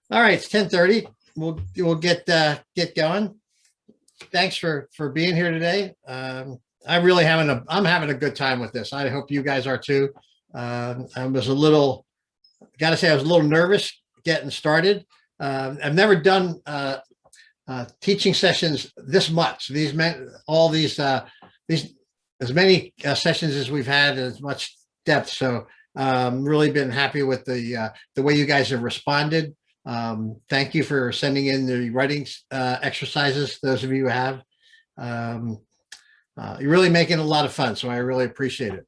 All right, it's 10:30. We'll get going. Thanks for being here today. I'm having a good time with this. I hope you guys are too. I was a little got to say I was a little nervous getting started. I've never done teaching sessions this much. All these as many sessions as we've had, as much depth. So really been happy with the way you guys have responded. Thank you for sending in the writing exercises. Those of you who have, um, you're really making it a lot of fun. So I really appreciate it.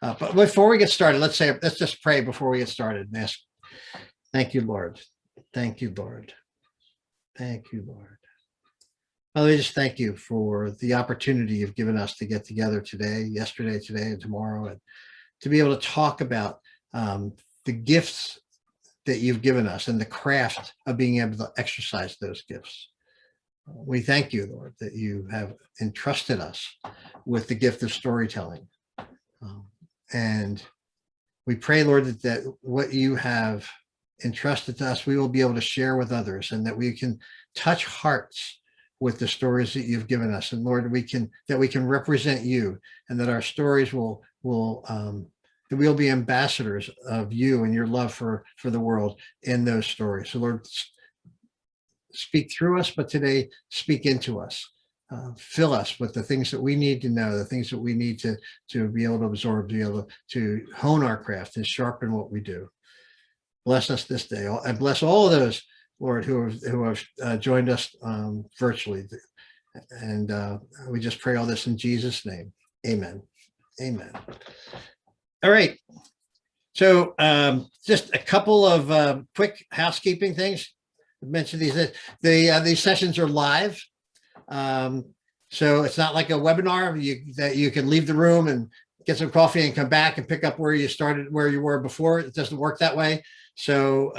But before we get started, let's just pray before we get started and ask. Thank you, Lord. Thank you, Lord. Thank you, Lord. Father, we just thank you for the opportunity you've given us to get together today, yesterday, today, and tomorrow, and to be able to talk about the gifts that you've given us and the craft of being able to exercise those gifts. We thank you, Lord, that you have entrusted us with the gift of storytelling. And we pray, Lord, that what you have entrusted to us, we will be able to share with others, and that we can touch hearts with the stories that you've given us. And Lord, we can represent you, and that our stories that we'll be ambassadors of you and your love for the world in those stories. So Lord, speak through us, but today speak into us. Fill us with the things that we need to know, the things that we need to be able to absorb, to be able to hone our craft and sharpen what we do. Bless us this day, and bless all of those, Lord, who have joined us virtually. And we just pray all this in Jesus' name. Amen. Amen. All right. So just a couple of quick housekeeping things. I mentioned these sessions are live. So it's not like a webinar that you can leave the room and get some coffee and come back and pick up where you started, where you were before. It doesn't work that way. So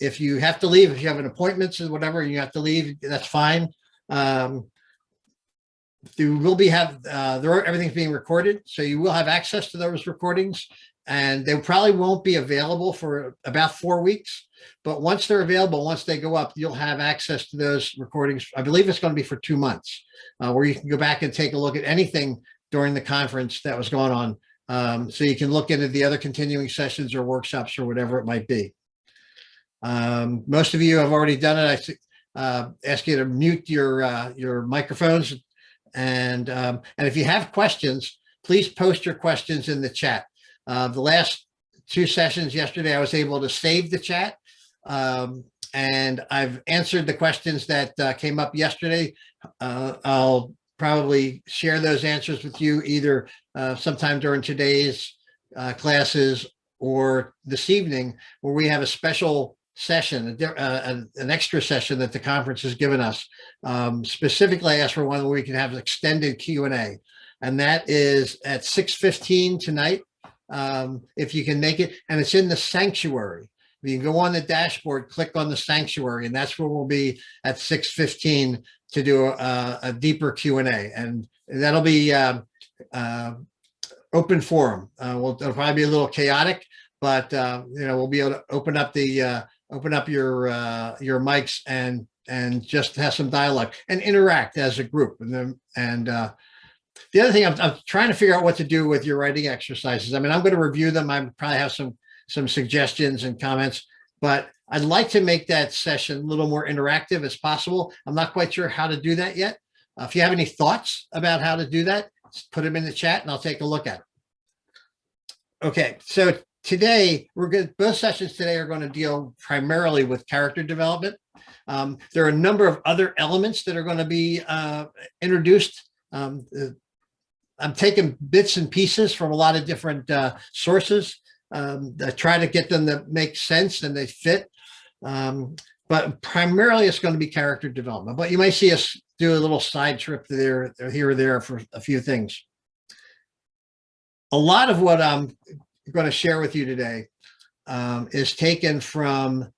if you have to leave, if you have an appointment or whatever, and you have to leave, that's fine. Everything's being recorded, so you will have access to those recordings, and they probably won't be available for about 4 weeks. But once they're available, once they go up, you'll have access to those recordings. I believe it's going to be for 2 months, where you can go back and take a look at anything during the conference that was going on. So you can look into the other continuing sessions or workshops or whatever it might be. Most of you have already done it. I ask you to mute your microphones, and if you have questions, please post your questions in the chat. The last 2 sessions yesterday, I was able to save the chat, and I've answered the questions that came up yesterday. I'll probably share those answers with you either sometime during today's classes or this evening, where we have a special session, an extra session that the conference has given us. Specifically, I asked for one where we can have an extended Q&A, and that is at 6:15 tonight, if you can make it, and it's in the sanctuary. You can go on the dashboard, click on the sanctuary, and that's where we'll be at 6:15 to do a deeper Q&A, and that'll be open forum. It'll probably be a little chaotic, but we'll be able to open up your mics and just have some dialogue and interact as a group. And the other thing, I'm trying to figure out what to do with your writing exercises. I mean, I'm going to review them. I probably have some suggestions and comments, but I'd like to make that session a little more interactive as possible. I'm not quite sure how to do that yet. If you have any thoughts about how to do that, put them in the chat and I'll take a look at it. Okay, so today both sessions today are going to deal primarily with character development. There are a number of other elements that are going to be introduced. I'm taking bits and pieces from a lot of different sources. I try to get them to make sense and they fit. But primarily it's going to be character development. But you might see us do a little side trip here or there for a few things. A lot of what I'm going to share with you today is taken from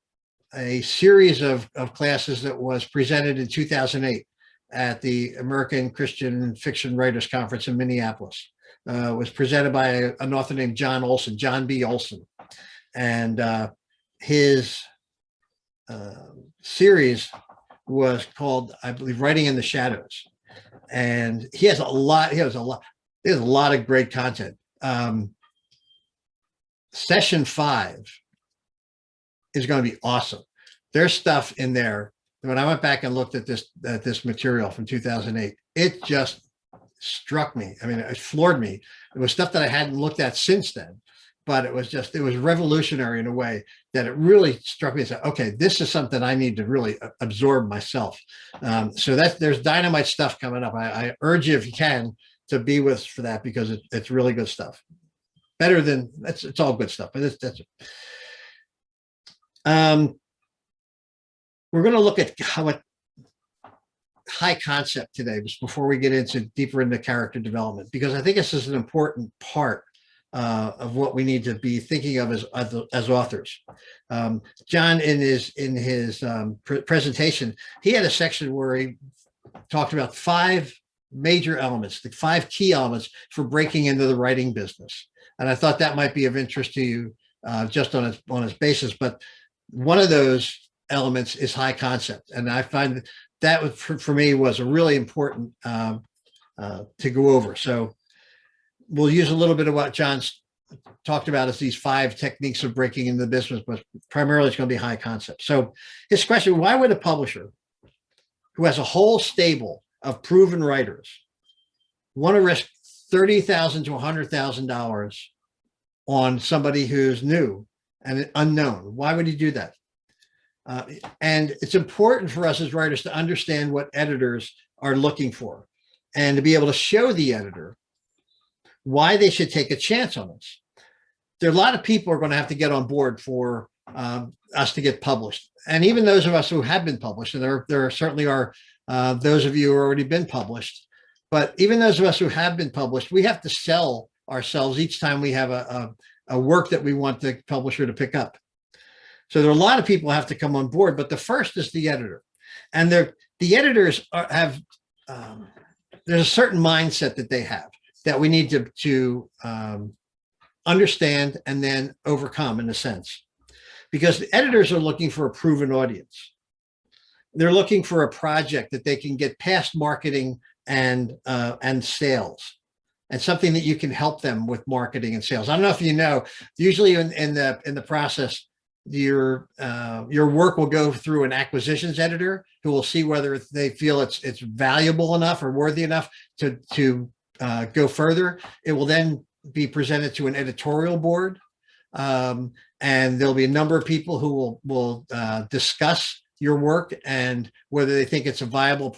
a series of classes that was presented in 2008 at the American Christian Fiction Writers Conference in Minneapolis. It was presented by an author named John B. Olson. And his series was called, I believe, Writing in the Shadows. And he has a lot of great content. Session 5 is going to be awesome. There's stuff in there. When I went back and looked at this material from 2008, it just struck me. I mean, it floored me. It was stuff that I hadn't looked at since then, but it was revolutionary in a way that it really struck me and said, okay, this is something I need to really absorb myself. So there's dynamite stuff coming up. I urge you, if you can, to be with us for that, because it's really good stuff. Better than, it's all good stuff, but that's it. We're going to look at what high concept today, just before we get deeper into character development, because I think this is an important part of what we need to be thinking of as authors. John, in his presentation, he had a section where he talked about 5 major elements, the 5 key elements for breaking into the writing business. And I thought that might be of interest to you, just on its basis. But one of those elements is high concept, and I find that for me was a really important to go over. So we'll use a little bit of what John's talked about as these 5 techniques of breaking into the business, but primarily it's going to be high concept. So his question: why would a publisher who has a whole stable of proven writers want to risk $30,000 to $100,000 on somebody who's new and unknown? Why would he do that? And it's important for us as writers to understand what editors are looking for, and to be able to show the editor why they should take a chance on us. There are a lot of people who are going to have to get on board for us to get published. And even those of us who have been published, and there certainly are those of you who have already been published, but even those of us who have been published, we have to sell ourselves each time we have a work that we want the publisher to pick up. So there are a lot of people who have to come on board, but the first is the editor. And the editors have there's a certain mindset that they have that we need to understand and then overcome, in a sense, because the editors are looking for a proven audience. They're looking for a project that they can get past marketing and sales, and something that you can help them with marketing and sales. I don't know if you know, usually in the process, your work will go through an acquisitions editor who will see whether they feel it's valuable enough or worthy enough to go further. It will then be presented to an editorial board, and there'll be a number of people who will discuss your work and whether they think it's a viable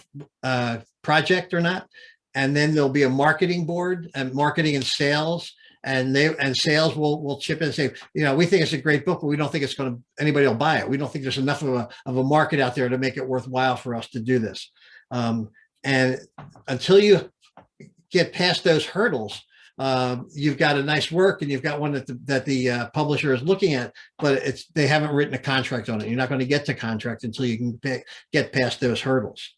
project or not. And then there'll be a marketing board, and marketing and sales. And sales will chip in and say, we think it's a great book, but we don't think anybody will buy it. We don't think there's enough of a market out there to make it worthwhile for us to do this. And until you get past those hurdles, you've got a nice work, and you've got one that the publisher is looking at, but they haven't written a contract on it. You're not going to get to contract until you can get past those hurdles.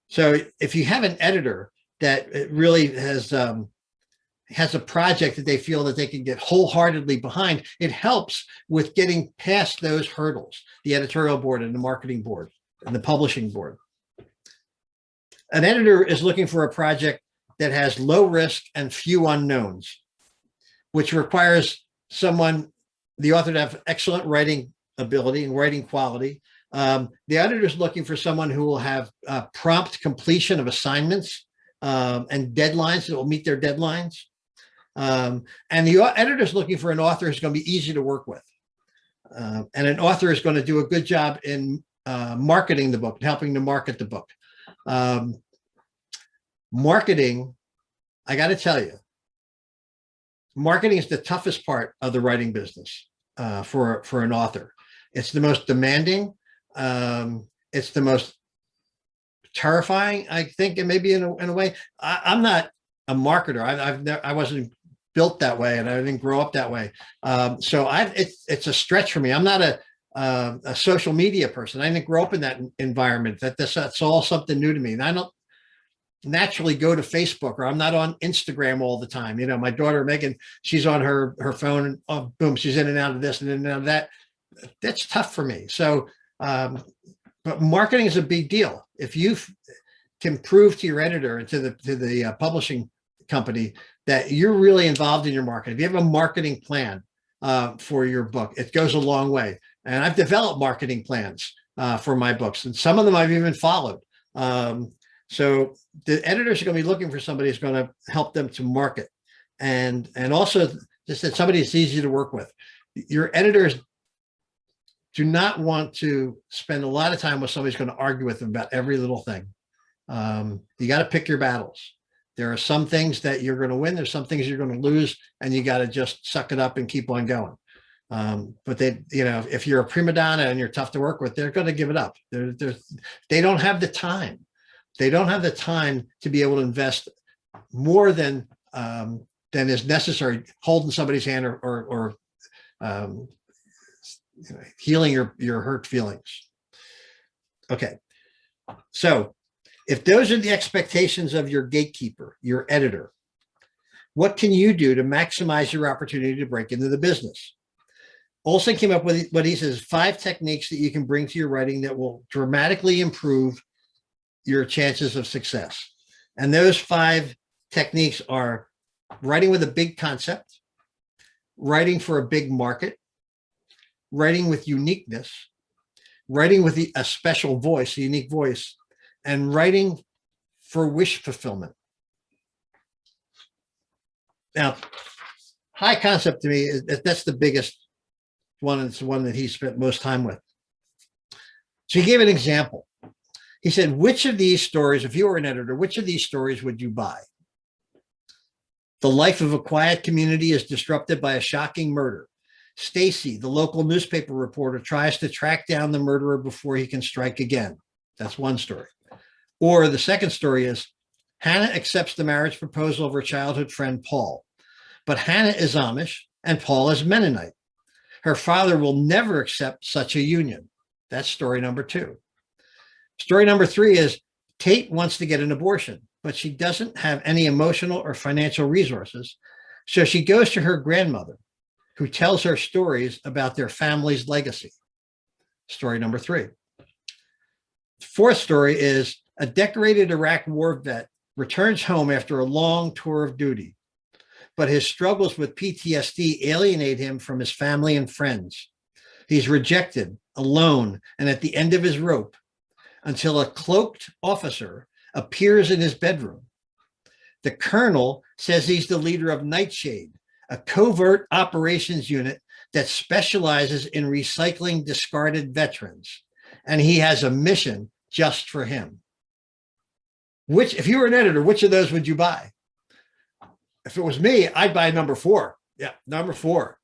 So if you have an editor that really has a project that they feel that they can get wholeheartedly behind, it helps with getting past those hurdles, the editorial board and the marketing board and the publishing board. An editor is looking for a project that has low risk and few unknowns, which requires the author to have excellent writing ability and writing quality. The editor is looking for someone who will have prompt completion of assignments and deadlines that will meet their deadlines. And the editor is looking for an author who's going to be easy to work with. And an author is going to do a good job in marketing the book, helping to market the book. Marketing, I got to tell you, marketing is the toughest part of the writing business for an author. It's the most demanding. It's the most terrifying, I think, and maybe in a way. I'm not a marketer. I wasn't built that way, and I didn't grow up that way. So it's a stretch for me. I'm not a social media person. I didn't grow up in that environment. That's all something new to me. And I don't naturally go to Facebook, or I'm not on Instagram all the time. My daughter Megan, she's on her phone. And, oh, boom, she's in and out of this and in and out of that. that's tough for me. So, but marketing is a big deal. If you can prove to your editor and to the publishing company that you're really involved in your marketing, if you have a marketing plan for your book, it goes a long way. And I've developed marketing plans for my books, and some of them I've even followed. So the editors are going to be looking for somebody who's going to help them to market, and also just that somebody is easy to work with. Your editors do not want to spend a lot of time with somebody who's going to argue with them about every little thing. You got to pick your battles. There are some things that you're going to win. There's some things you're going to lose, and you got to just suck it up and keep on going. But if you're a prima donna and you're tough to work with, they're going to give it up. They don't have the time. They don't have the time to be able to invest more than is necessary holding somebody's hand or healing your hurt feelings. Okay. So if those are the expectations of your gatekeeper, your editor, what can you do to maximize your opportunity to break into the business? Olson came up with what he says 5 techniques that you can bring to your writing that will dramatically improve your chances of success. And those 5 techniques are writing with a big concept, writing for a big market, writing with uniqueness, writing with a special voice, a unique voice, and writing for wish fulfillment. Now, high concept to me, that's the biggest one. It's the one that he spent most time with. So he gave an example. He said, which of these stories, if you were an editor, which of these stories would you buy? The life of a quiet community is disrupted by a shocking murder. Stacy, the local newspaper reporter, tries to track down the murderer before he can strike again. That's one story. Or the second story is Hannah accepts the marriage proposal of her childhood friend, Paul. But Hannah is Amish and Paul is Mennonite. Her father will never accept such a union. That's story number 2. Story number 3 is Kate wants to get an abortion, but she doesn't have any emotional or financial resources. So she goes to her grandmother, who tells her stories about their family's legacy. Story number 3. Fourth story is a decorated Iraq war vet returns home after a long tour of duty, but his struggles with PTSD alienate him from his family and friends. He's rejected, alone, and at the end of his rope until a cloaked officer appears in his bedroom. The colonel says he's the leader of Nightshade, a covert operations unit that specializes in recycling discarded veterans. And he has a mission just for him. If you were an editor, which of those would you buy? If it was me, I'd buy number 4. Yeah, number 4.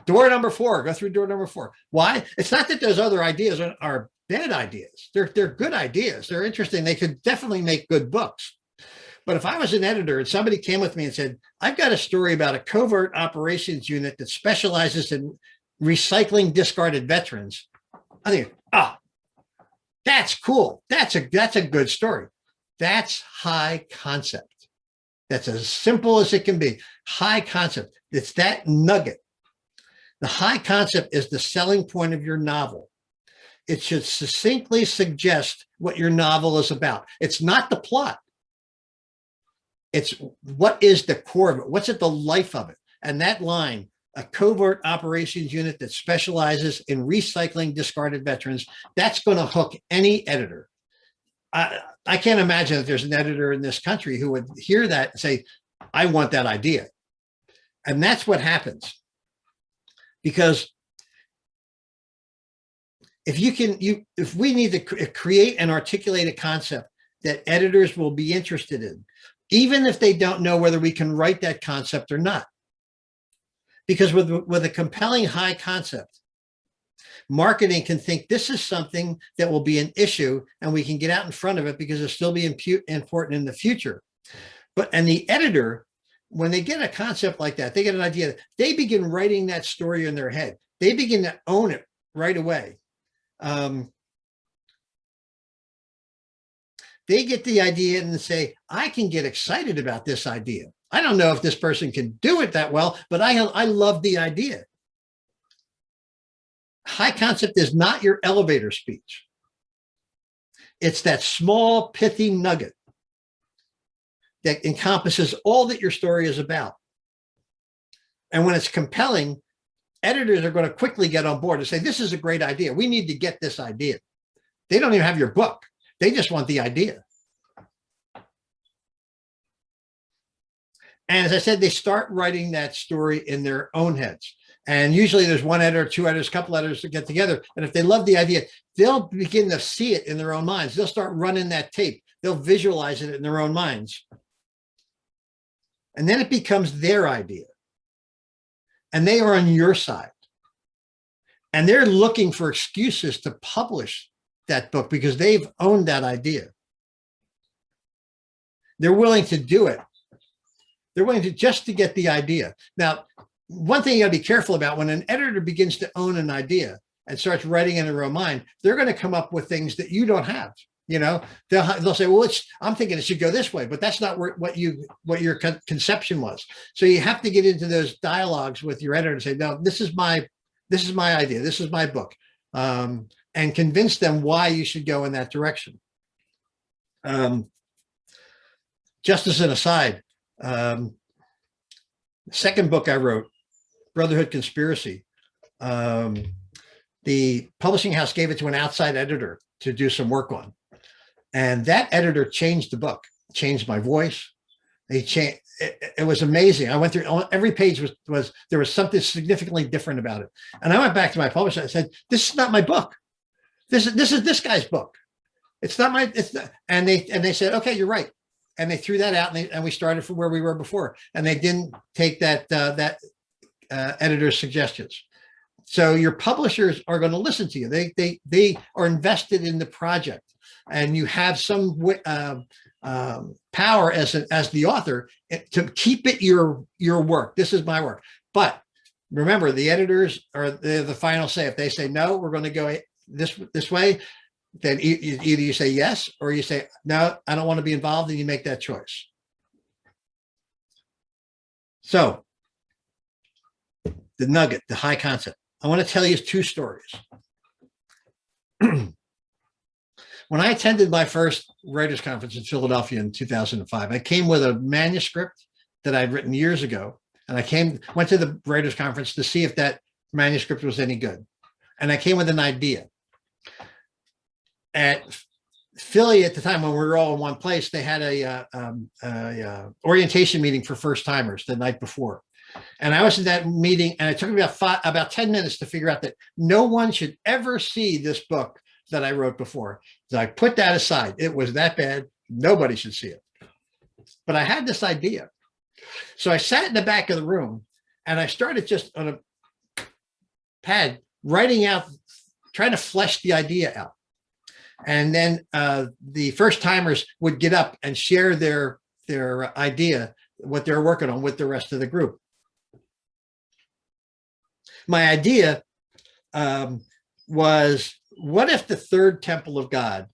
Door number 4. Go through door number 4. Why? It's not that those other ideas are bad ideas. They're good ideas. They're interesting. They could definitely make good books. But if I was an editor and somebody came with me and said, I've got a story about a covert operations unit that specializes in recycling discarded veterans, I think, that's cool. That's a good story. That's high concept. That's as simple as it can be. High concept. It's that nugget. The high concept is the selling point of your novel. It should succinctly suggest what your novel is about. It's not the plot. It's what is the core of it? What's at the life of it? And that line, a covert operations unit that specializes in recycling discarded veterans, that's going to hook any editor. I can't imagine that there's an editor in this country who would hear that and say, I want that idea. And that's what happens. Because if we need to create and articulate a concept that editors will be interested in, even if they don't know whether we can write that concept or not. Because with a compelling high concept, marketing can think this is something that will be an issue and we can get out in front of it because it'll still be important in the future. And the editor, when they get a concept like that, they get an idea, they begin writing that story in their head. They begin to own it right away. They get the idea and say, I can get excited about this idea. I don't know if this person can do it that well, but I love the idea. high concept is not your elevator speech. It's that small, pithy nugget that encompasses all that your story is about. And when it's compelling, editors are going to quickly get on board and say, this is a great idea. We need to get this idea. They don't even have your book. They just want the idea. And as I said, they start writing that story in their own heads. And usually there's one editor, two editors, a couple editors that get together. And if they love the idea, they'll begin to see it in their own minds. They'll start running that tape. They'll visualize it in their own minds. And then it becomes their idea. And they are on your side. And they're looking for excuses to publish that book because they've owned that idea. They're willing to do it. They're willing to just to get the idea. Now, one thing you gotta be careful about, when an editor begins to own an idea and starts writing in their own mind, they're gonna come up with things that you don't have. You know, they'll say, well, I'm thinking it should go this way, but that's not what your conception was. So you have to get into those dialogues with your editor and say, no, this is my idea. This is my book. And convince them why you should go in that direction. Just as an aside, second book I wrote, Brotherhood Conspiracy, the publishing house gave it to an outside editor to do some work on. And that editor changed the book, changed my voice. They changed, it was amazing. I went through every page was there was something significantly different about it. And I went back to my publisher and said, this is not my book. This is this guy's book. It's not my, it's not. And they said, okay, you're right. And they threw that out, and we started from where we were before. And they didn't take that editor's suggestions. So your publishers are going to listen to you. They are invested in the project, and you have some power as the author to keep it your work. This is my work. But remember, the editors are the final say. If they say no, we're going to go this way, then either you say yes or you say, no, I don't want to be involved, and you make that choice. So the nugget, the high concept. I want to tell you two stories. When I attended my first writers' conference in Philadelphia in 2005, I came with a manuscript that I'd written years ago. And I went to the writers' conference to see if that manuscript was any good. And I came with an idea. At Philly at the time, when we were all in one place, they had a orientation meeting for first timers the night before. And I was at that meeting, and it took me about 10 minutes to figure out that no one should ever see this book that I wrote before. So I put that aside. It was that bad. Nobody should see it. But I had this idea. So I sat in the back of the room, and I started just on a pad writing out, trying to flesh the idea out. And then the first timers would get up and share their idea, what they're working on, with the rest of the group. My idea was, what if the third temple of God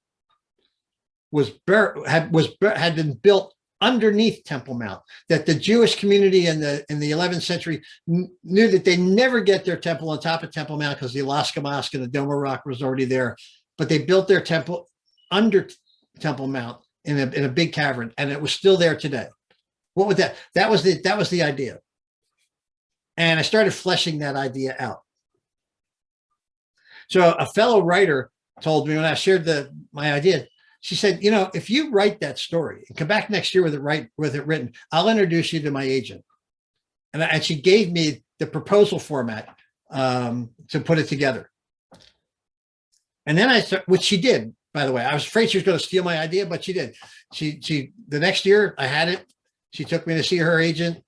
had been built underneath Temple Mount, that the Jewish community in the 11th century knew that they never get their temple on top of Temple Mount because the Alaska Mosque and the Dome of Rock was already there. But they built their temple under Temple Mount in a big cavern, and it was still there today. What would that was the idea. And I started fleshing that idea out. So a fellow writer told me when I shared my idea, she said, you know, if you write that story and come back next year with it written, I'll introduce you to my agent. And she gave me the proposal format to put it together. And then which she did, by the way. I was afraid she was going to steal my idea, but she did. The next year I had it. She took me to see her agent.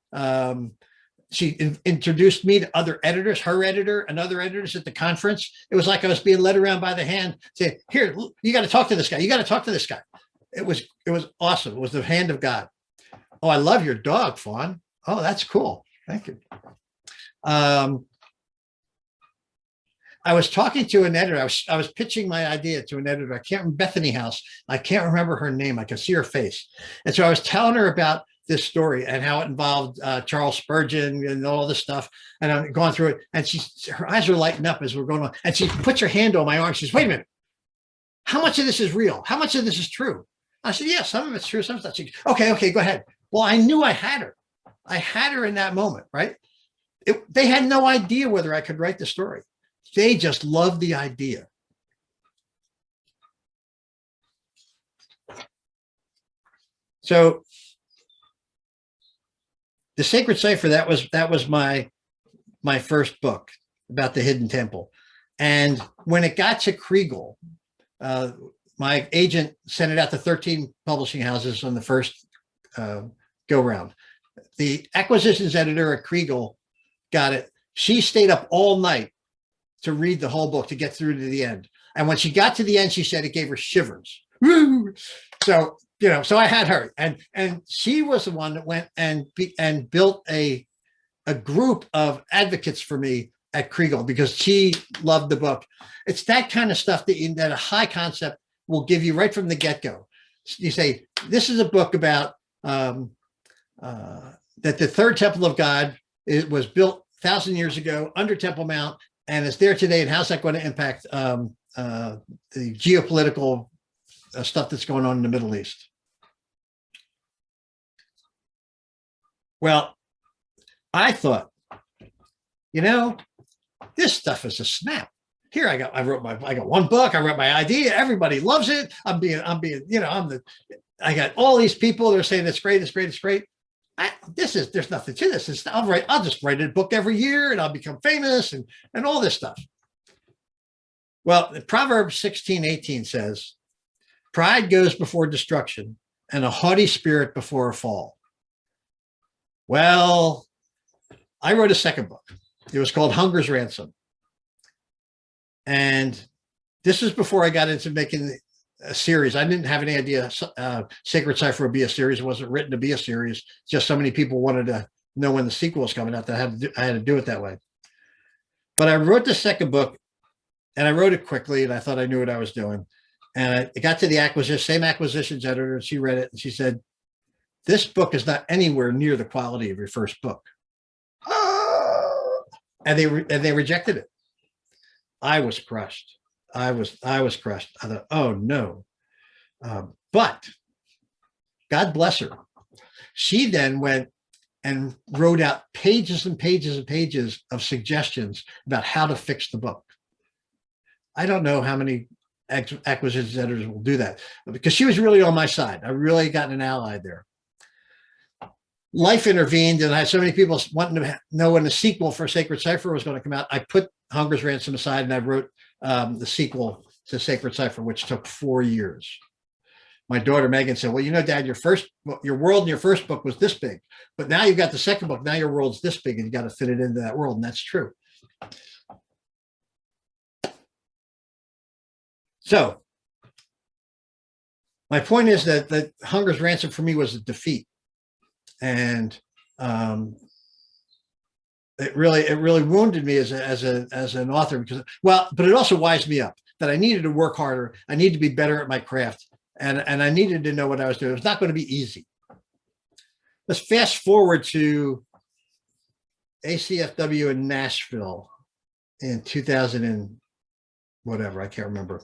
She introduced me to other editors, her editor and other editors at the conference. It was like I was being led around by the hand, saying, here, you got to talk to this guy. You got to talk to this guy. It was awesome. It was the hand of God. Oh, I love your dog, Fawn. Oh, that's cool. Thank you. I was talking to an editor. I was pitching my idea to an editor. I can't remember, Bethany House. I can't remember her name. I can see her face. And so I was telling her about this story and how it involved Charles Spurgeon and all this stuff. And I'm going through it, and her eyes are lighting up as we're going on. And she puts her hand on my arm. She says, "Wait a minute. How much of this is real? How much of this is true?" I said, "Yeah, some of it's true, some of it's not." Okay, go ahead. Well, I knew I had her. I had her in that moment, right? They had no idea whether I could write the story. They just loved the idea. So the Sacred Cipher, that was my first book about the Hidden Temple. And when it got to Kriegel, my agent sent it out to 13 publishing houses on the first go round. The acquisitions editor at Kriegel got it. She stayed up all night to read the whole book to get through to the end. And when she got to the end, she said it gave her shivers. Woo! So, so I had her, and she was the one that went and built a group of advocates for me at Kriegel because she loved the book. It's that kind of stuff that a high concept will give you right from the get-go. You say, this is a book about that the third temple of God was built 1,000 years ago under Temple Mount and is there today. And how's that going to impact the geopolitical stuff that's going on in the Middle East? Well, I thought, this stuff is a snap. Here I got one book. I wrote my idea. Everybody loves it. I got all these people that are saying it's great, it's great, it's great. There's nothing to this. I'll just write a book every year and I'll become famous and all this stuff. Well, Proverbs 16:18 says, pride goes before destruction and a haughty spirit before a fall. Well, I wrote a second book. It was called Hunger's Ransom. And this is before I got into making a series. I didn't have any idea Sacred Cipher would be a series. It wasn't written to be a series. Just so many people wanted to know when the sequel was coming out that I had to do it that way. But I wrote the second book, and I wrote it quickly, and I thought I knew what I was doing. And I got to the same acquisitions editor, and she read it, and she said, "This book is not anywhere near the quality of your first book." And they rejected it. I was crushed. I was crushed. I thought, oh no. But God bless her. She then went and wrote out pages and pages and pages of suggestions about how to fix the book. I don't know how many acquisitions editors will do that because she was really on my side. I really got an ally there. Life intervened, and I had so many people wanting to know when the sequel for Sacred Cipher was going to come out. I put Hunger's Ransom aside, and I wrote the sequel to Sacred Cipher, which took 4 years. My daughter Megan said, "Well, Dad, your world in your first book was this big, but now you've got the second book. Now your world's this big, and you got to fit it into that world." And that's true. So my point is that Hunger's Ransom for me was a defeat. And it really wounded me as an author because, but it also wised me up that I needed to work harder. I needed to be better at my craft, and I needed to know what I was doing. It was not going to be easy. Let's fast forward to ACFW in Nashville in 2000 and whatever, I can't remember.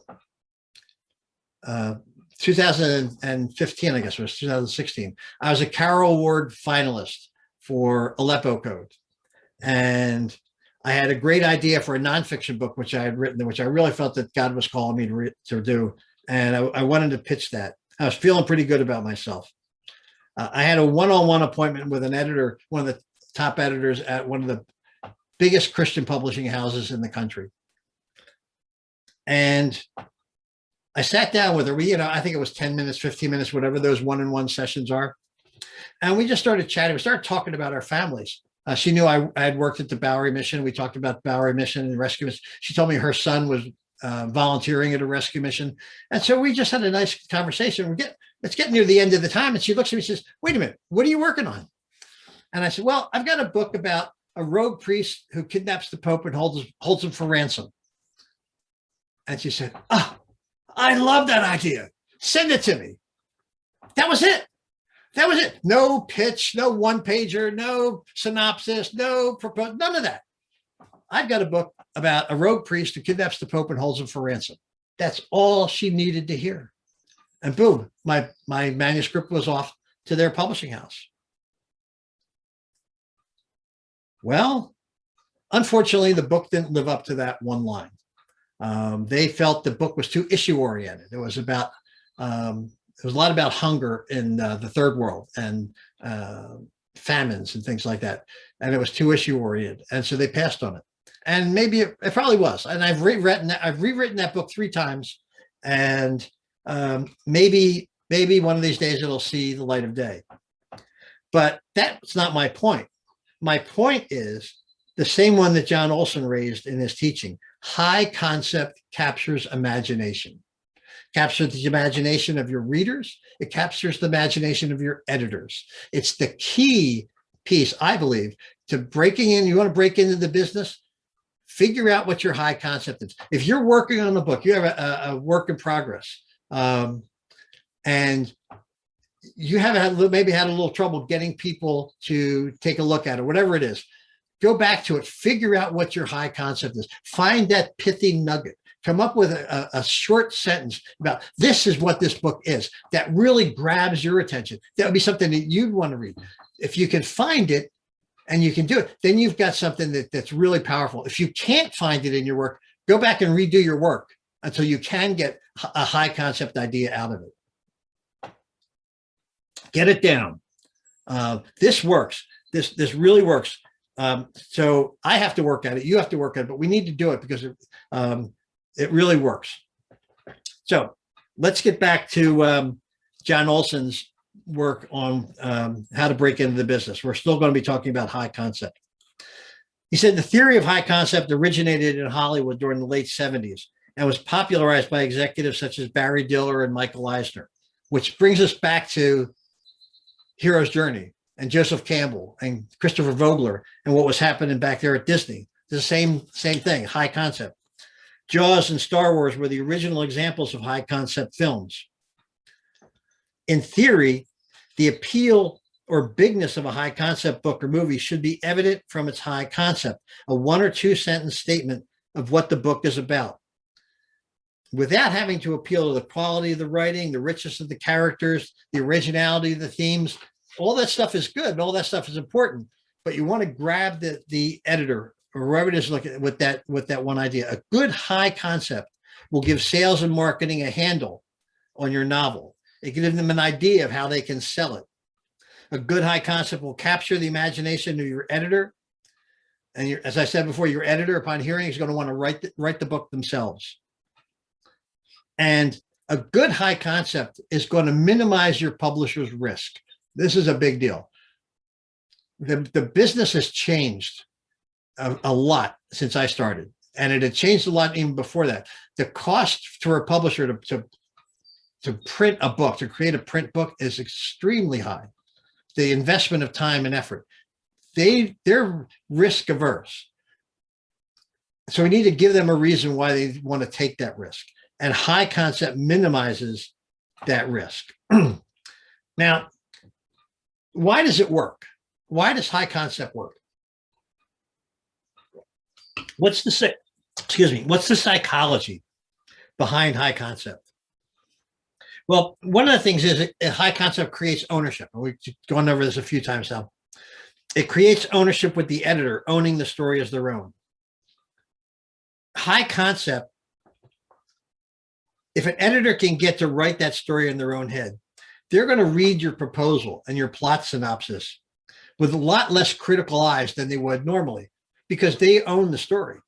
2015, I guess it was 2016. I was a Carol Award finalist for Aleppo Code. And I had a great idea for a nonfiction book, which I had written, which I really felt that God was calling me to do. And I wanted to pitch that. I was feeling pretty good about myself. I had a one-on-one appointment with an editor, one of the top editors at one of the biggest Christian publishing houses in the country. And I sat down with her. I think it was 10 minutes, 15 minutes, whatever those one-on-one sessions are. And we just started chatting. We started talking about our families. She knew I had worked at the Bowery Mission. We talked about Bowery Mission and rescue mission. She told me her son was volunteering at a rescue mission. And so we just had a nice conversation. It's getting near the end of the time. And she looks at me and says, "Wait a minute, what are you working on?" And I said, "Well, I've got a book about a rogue priest who kidnaps the Pope and holds him for ransom." And she said, "Oh, I love that idea. Send it to me." That was it. That was it. No pitch, no one pager, no synopsis, no proposal, none of that. I've got a book about a rogue priest who kidnaps the Pope and holds him for ransom. That's all she needed to hear. And boom, my manuscript was off to their publishing house. Well, unfortunately, the book didn't live up to that one line. They felt the book was too issue oriented. It was about there was a lot about hunger in the third world and famines and things like that, and it was too issue oriented, and so they passed on it. And maybe it probably was. And I've rewritten that book 3 times, and maybe one of these days it'll see the light of day. But that's not my point. My point is the same one that John Olson raised in his teaching. High concept captures imagination. Captures the imagination of your readers. It captures the imagination of your editors. It's the key piece, I believe, to breaking in. You want to break into the business? Figure out what your high concept is. If you're working on a book, you have a work in progress, and you have maybe had a little trouble getting people to take a look at it, whatever it is, go back to it, figure out what your high concept is, find that pithy nugget, come up with a short sentence about this is what this book is that really grabs your attention. That would be something that you'd want to read. If you can find it and you can do it, then you've got something that's really powerful. If you can't find it in your work, go back and redo your work until you can get a high concept idea out of it. Get it down. This works. This really works. So I have to work at it. You have to work at it, but we need to do it because it really works. So let's get back to John Olson's work on how to break into the business. We're still going to be talking about high concept. He said the theory of high concept originated in Hollywood during the late 70s and was popularized by executives such as Barry Diller and Michael Eisner, which brings us back to Hero's Journey and Joseph Campbell and Christopher Vogler and what was happening back there at Disney. The same thing, high concept. Jaws and Star Wars were the original examples of high concept films. In theory, the appeal or bigness of a high concept book or movie should be evident from its high concept, a 1 or 2 sentence statement of what the book is about, without having to appeal to the quality of the writing, the richness of the characters, the originality of the themes. All that stuff is good and all that stuff is important, but you want to grab the editor or whoever it is looking with that one idea. A good high concept will give sales and marketing a handle on your novel. It gives them an idea of how they can sell it. A good high concept will capture the imagination of your editor. And as I said before, your editor, upon hearing, is going to want to write the book themselves. And a good high concept is going to minimize your publisher's risk. This is a big deal. The business has changed a lot since I started, and it had changed a lot even before that. The cost for a publisher to print a book, to create a print book, is extremely high. The investment of time and effort, they're risk averse. So we need to give them a reason why they want to take that risk. And high concept minimizes that risk. Now, why does it work? Why does high concept work? What's the psychology behind high concept? Well, one of the things is a high concept creates ownership. We've gone over this a few times now. It creates ownership with the editor owning the story as their own. High concept, if an editor can get to write that story in their own head, they're going to read your proposal and your plot synopsis with a lot less critical eyes than they would normally, because they own the story.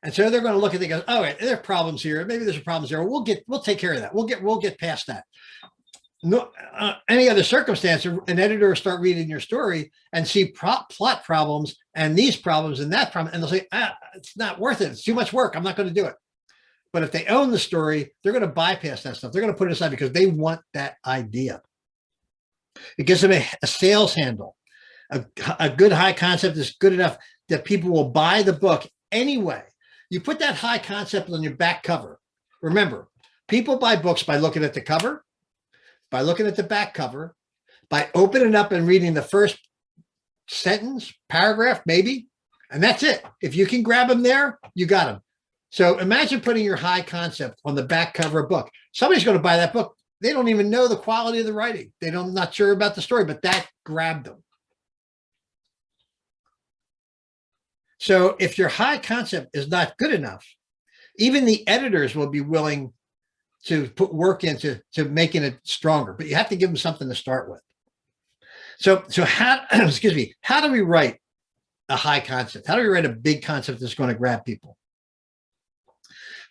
And so they're going to look at it and go, oh, right, there are problems here. Maybe there's problems there. We'll take care of that. We'll get past that. No, any other circumstance, an editor will start reading your story and see plot problems and these problems and that problem, and they'll say, it's not worth it. It's too much work. I'm not going to do it. But if they own the story, they're going to bypass that stuff. They're going to put it aside because they want that idea. It gives them a sales handle. A good high concept is good enough that people will buy the book anyway. You put that high concept on your back cover. Remember, people buy books by looking at the cover, by looking at the back cover, by opening up and reading the first sentence, paragraph, maybe, and that's it. If you can grab them there, you got them. So imagine putting your high concept on the back cover of a book. Somebody's going to buy that book. They don't even know the quality of the writing. They don't, not sure about the story, but that grabbed them. So if your high concept is not good enough, even the editors will be willing to put work into making it stronger, but you have to give them something to start with. So how, excuse me, how do we write a high concept? How do we write a big concept that's going to grab people?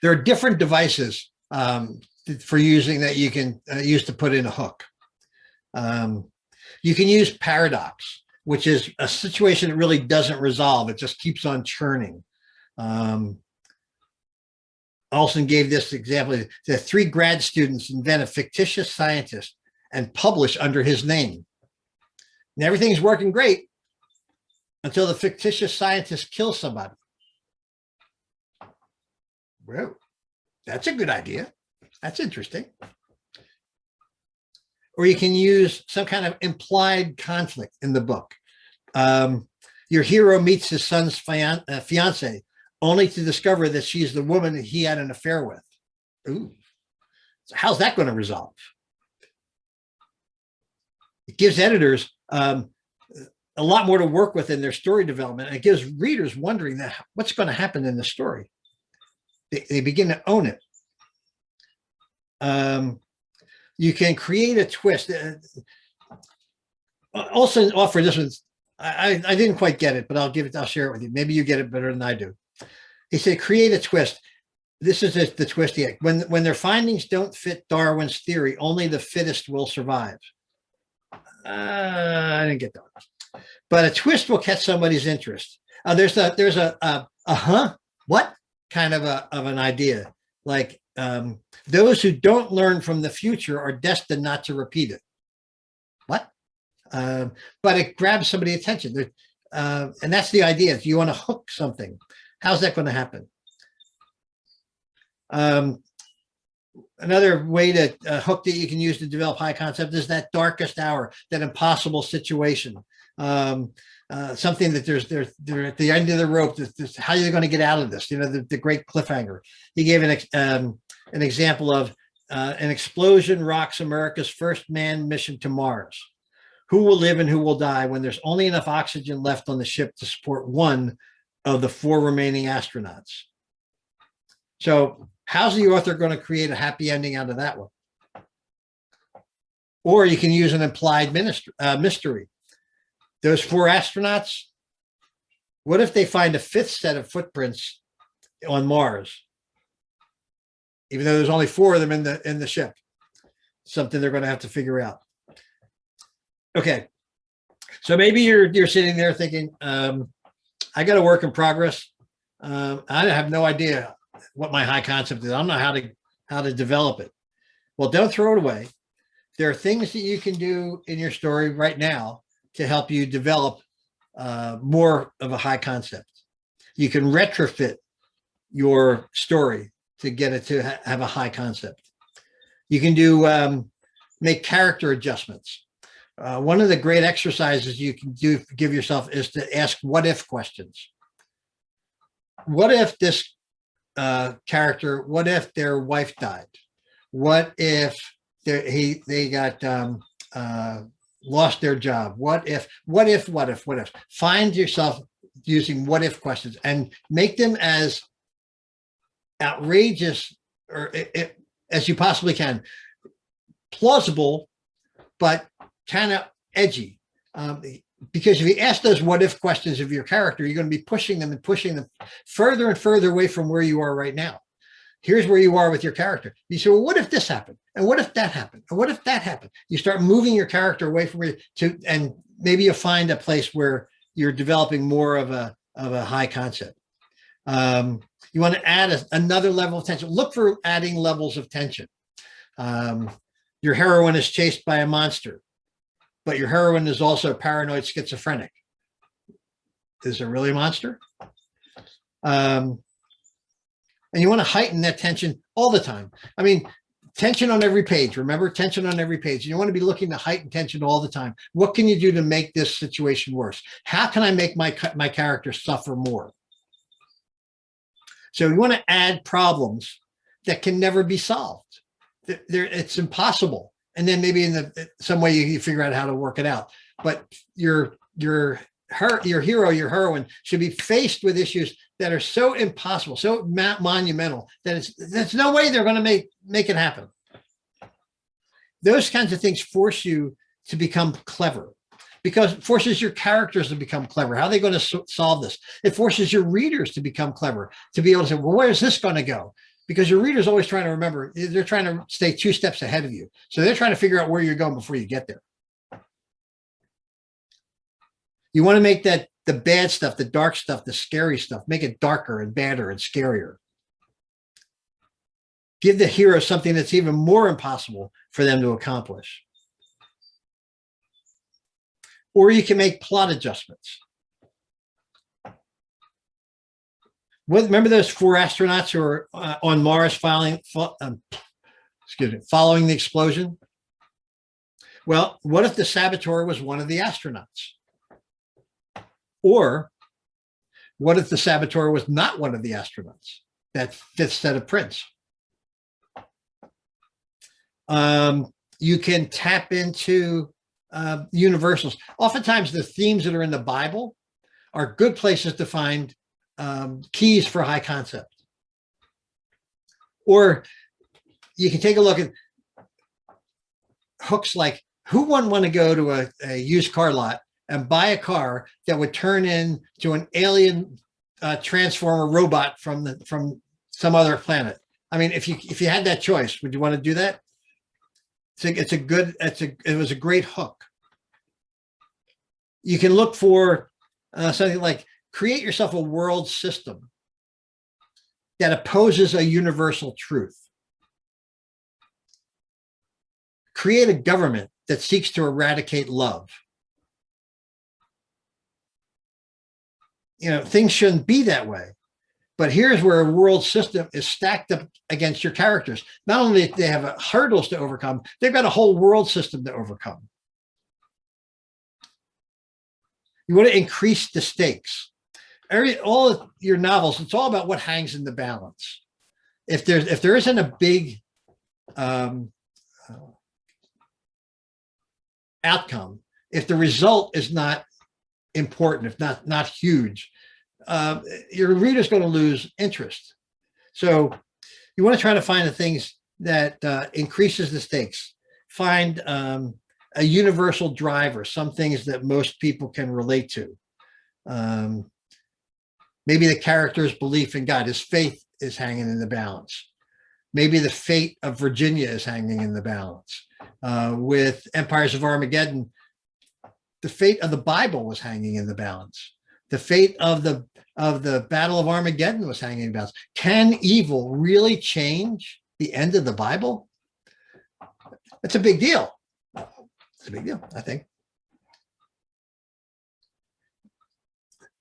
There are different devices for using that you can use to put in a hook. You can use paradox, which is a situation that really doesn't resolve. It just keeps on churning. Olson gave this example that 3 grad students invent a fictitious scientist and publish under his name. And everything's working great until the fictitious scientist kills somebody. Well, that's a good idea. That's interesting. Or you can use some kind of implied conflict in the book. Your hero meets his son's fiance only to discover that she's the woman that he had an affair with. Ooh, so how's that going to resolve? It gives editors a lot more to work with in their story development. And it gives readers wondering that what's going to happen in the story. They begin to own it. You can create a twist. Olson offered this one. I didn't quite get it, but I'll share it with you. Maybe you get it better than I do. He said, create a twist. This is the twist. When their findings don't fit Darwin's theory, only the fittest will survive. I didn't get that one. But a twist will catch somebody's interest. There's a what kind of an idea, like those who don't learn from the future are destined not to repeat it. What? But it grabs somebody's attention. And that's the idea. If you want to hook something, how's that going to happen? Another way to hook that you can use to develop high concept is that darkest hour, that impossible situation. Something that they're at the end of the rope. How are you going to get out of this? You know, the great cliffhanger. He gave an example of an explosion rocks America's first manned mission to Mars. Who will live and who will die when there's only enough oxygen left on the ship to support one of the 4 remaining astronauts? So how's the author going to create a happy ending out of that one? Or you can use an implied mystery. Those 4 astronauts, what if they find a 5th set of footprints on Mars? Even though there's only 4 of them in the ship. Something they're going to have to figure out. Okay, so maybe you're sitting there thinking, I got a work in progress. I have no idea what my high concept is. I don't know how to develop it. Well, don't throw it away. There are things that you can do in your story right now to help you develop more of a high concept. You can retrofit your story to get it to have a high concept. You can do make character adjustments. One of the great exercises you can do, give yourself, is to ask what if questions. What if this character, what if their wife died? What if they got lost their job? What if? Find yourself using what if questions and make them as outrageous or as you possibly can. Plausible, but kind of edgy. Because if you ask those what if questions of your character, you're going to be pushing them further and further away from where you are right now. Here's where you are with your character. You say, well, what if this happened? And what if that happened? And what if that happened? You start moving your character away from where and maybe you'll find a place where you're developing more of a high concept. You want to add another level of tension. Look for adding levels of tension. Your heroine is chased by a monster, but your heroine is also paranoid schizophrenic. Is there really a monster? And you want to heighten that tension all the time. I mean, Tension on every page. Remember, tension on every page. You want to be looking to heighten tension all the time. What can you do to make this situation worse? How can I make my character suffer more? So you want to add problems that can never be solved. It's impossible. And then maybe in some way you figure out how to work it out. But your hero, your heroine should be faced with issues that are so impossible, so monumental that there's no way they're going to make it happen. Those kinds of things force you to become clever, because it forces your characters to become clever. How are they going to solve this? It forces your readers to become clever, to be able to say, well, where is this going to go? Because your reader's always trying to remember, they're trying to stay 2 steps ahead of you. So they're trying to figure out where you're going before you get there. You want to make the bad stuff, the dark stuff, the scary stuff, make it darker and badder and scarier. Give the hero something that's even more impossible for them to accomplish. Or you can make plot adjustments. Remember those 4 astronauts who are on Mars following the explosion? Well, what if the saboteur was one of the astronauts? Or what if the saboteur was not one of the astronauts? That 5th set of prints. You can tap into universals. Oftentimes the themes that are in the Bible are good places to find keys for high concept. Or you can take a look at hooks like, who wouldn't want to go to a used car lot and buy a car that would turn into an alien transformer robot from some other planet? I mean, if you had that choice, would you want to do that? It was a great hook. You can look for something like, create yourself a world system that opposes a universal truth. Create a government that seeks to eradicate love. Things shouldn't be that way. But here's where a world system is stacked up against your characters. Not only do they have hurdles to overcome, they've got a whole world system to overcome. You want to increase the stakes. All of your novels, it's all about what hangs in the balance. If there isn't a big outcome, if the result is not important, if not huge, your reader's going to lose interest. So you want to try to find the things that increases the stakes. Find a universal driver, some things that most people can relate to. Maybe the character's belief in God, his faith is hanging in the balance. Maybe the fate of Virginia is hanging in the balance. With Empires of Armageddon, the fate of the Bible was hanging in the balance. The fate of the Battle of Armageddon was hanging in the balance. Can evil really change the end of the Bible? It's a big deal. It's a big deal, I think.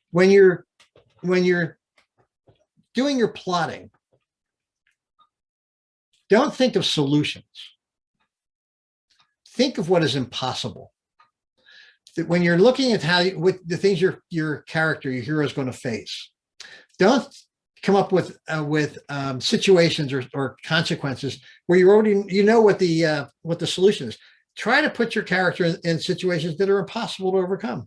When you're doing your plotting, don't think of solutions. Think of what is impossible. When you're looking at with the things your character, your hero is going to face, don't come up with situations or consequences where you already what the solution is. Try to put your character in situations that are impossible to overcome.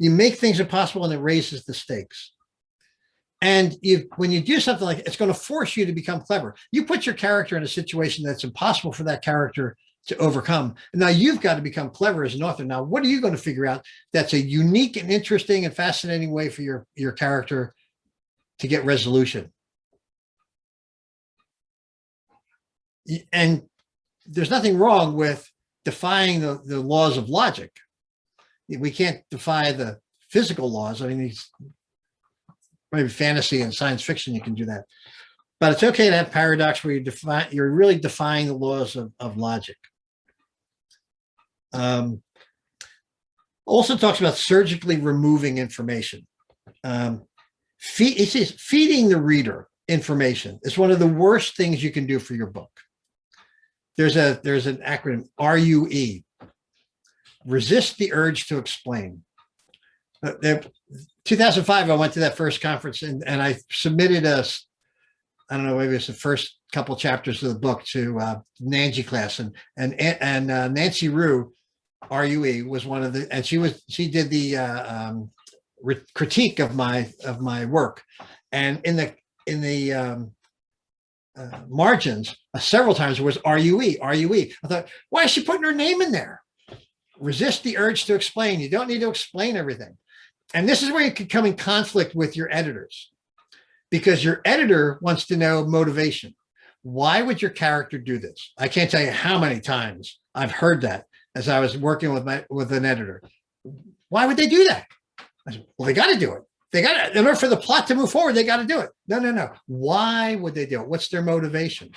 You make things impossible, and it raises the stakes. And when you do something like it's going to force you to become clever. You put your character in a situation that's impossible for that character to overcome. And now you've got to become clever as an author. Now, what are you going to figure out that's a unique and interesting and fascinating way for your character to get resolution? And there's nothing wrong with defying the laws of logic. We can't defy the physical laws. I mean, maybe fantasy and science fiction, you can do that. But it's okay to have paradox where you're really defying the laws of logic. Also talks about surgically removing information. He says feeding the reader information. It's one of the worst things you can do for your book. There's an acronym, RUE, resist the urge to explain. 2005, I went to that first conference and I submitted I don't know, maybe it's the first couple chapters of the book to Nancy class, and Nancy Rue, RUE, was one of the, and she did the critique of my work, and in the margins several times it was RUE. I thought, why is she putting her name in there? Resist the urge to explain. You don't need to explain everything. And this is where you could come in conflict with your editors, because your editor wants to know motivation. Why would your character do this? I can't tell you how many times I've heard that as I was working with an editor. Why would they do that? I said, well, they got to do it. They got to, in order for the plot to move forward, they got to do it. No. Why would they do it? What's their motivation?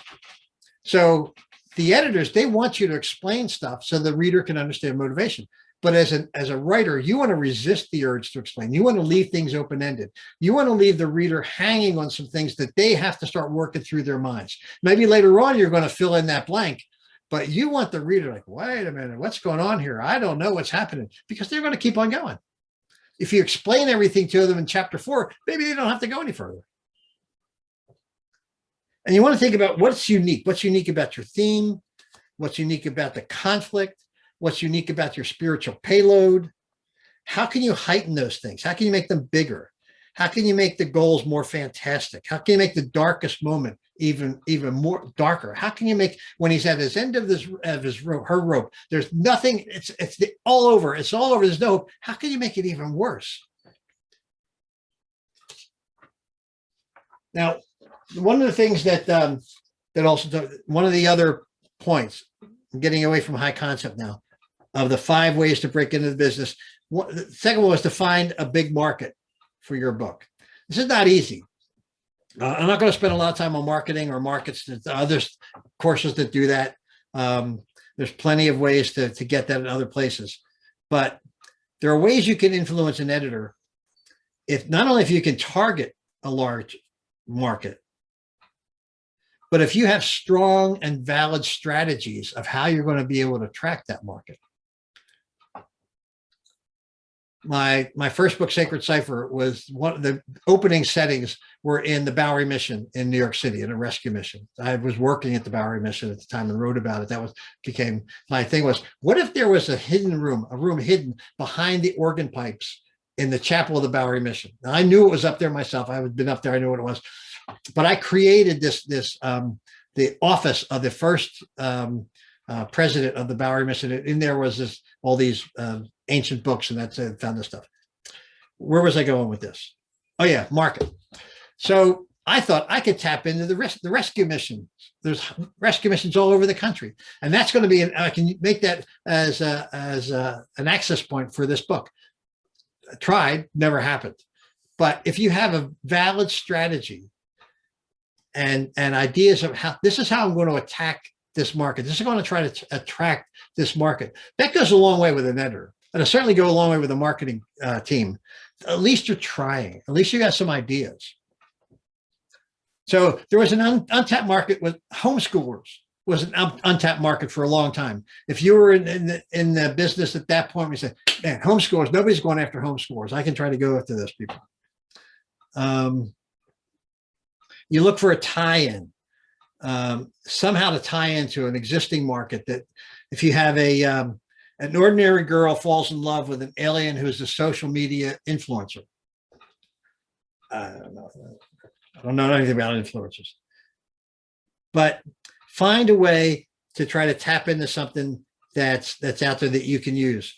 So the editors, they want you to explain stuff so the reader can understand motivation. But as a writer, you want to resist the urge to explain. You want to leave things open-ended. You want to leave the reader hanging on some things that they have to start working through their minds. Maybe later on, you're going to fill in that blank, but you want the reader like, wait a minute, what's going on here? I don't know what's happening, because they're going to keep on going. If you explain everything to them in chapter 4, maybe they don't have to go any further. And you want to think about what's unique about your theme, what's unique about the conflict, what's unique about your spiritual payload. How can you heighten those things? How can you make them bigger? How can you make the goals more fantastic? How can you make the darkest moment even more darker? How can you make, when he's at his end of her rope, there's nothing, it's all over. It's all over. There's no hope. How can you make it even worse? Now, one of the things that also, one of the other points, I'm getting away from high concept now, of the 5 ways to break into the business. The second one was to find a big market for your book. This is not easy. I'm not going to spend a lot of time on marketing or markets. There's other courses that do that. There's plenty of ways to get that in other places. But there are ways you can influence an editor, if not only if you can target a large market, but if you have strong and valid strategies of how you're going to be able to attract that market. My first book, Sacred Cipher, was one of the opening settings were in the Bowery Mission in New York City, in a rescue mission. I was working at the Bowery Mission at the time and wrote about it. That became my thing. Was, what if there was a room hidden behind the organ pipes in the chapel of the Bowery Mission? Now, I knew it was up there myself. I had been up there. I knew what it was. But I created the office of the first president of the Bowery Mission. In there was all these ancient books, and that's found this stuff. Where was I going with this? Oh yeah, market. So I thought I could tap into the rescue mission. There's rescue missions all over the country, and that's going to be. I can make that as an access point for this book. I tried, never happened. But if you have a valid strategy and ideas of how this is how I'm going to attack this market, this is going to try to attract this market, that goes a long way with an editor. And it'll certainly go a long way with the marketing team. At least you're trying. At least you got some ideas. So there was an untapped market with homeschoolers. Was an untapped market for a long time. If you were in the business at that point, we said, man, homeschoolers, nobody's going after homeschoolers. I can try to go after those people. You look for a tie-in, somehow to tie into an existing market. That if you have an ordinary girl falls in love with an alien who's a social media influencer. I don't know anything about influencers, but find a way to try to tap into something that's out there that you can use.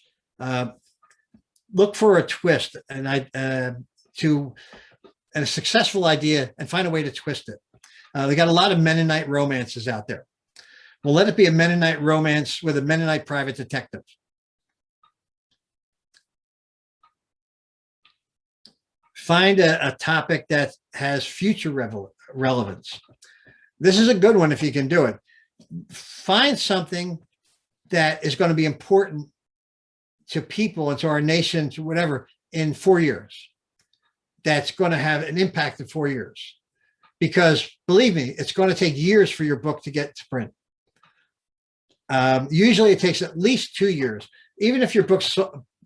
Look for a twist and a successful idea, and find a way to twist it. They got a lot of Mennonite romances out there. Well, let it be a Mennonite romance with a Mennonite private detective. Find a topic that has future relevance. This is a good one if you can do it. Find something that is going to be important to people and to our nation, to whatever, in 4 years. That's going to have an impact in 4 years. because believe me, it's going to take years for your book to get to print. Usually it takes at least 2 years. Even if your book's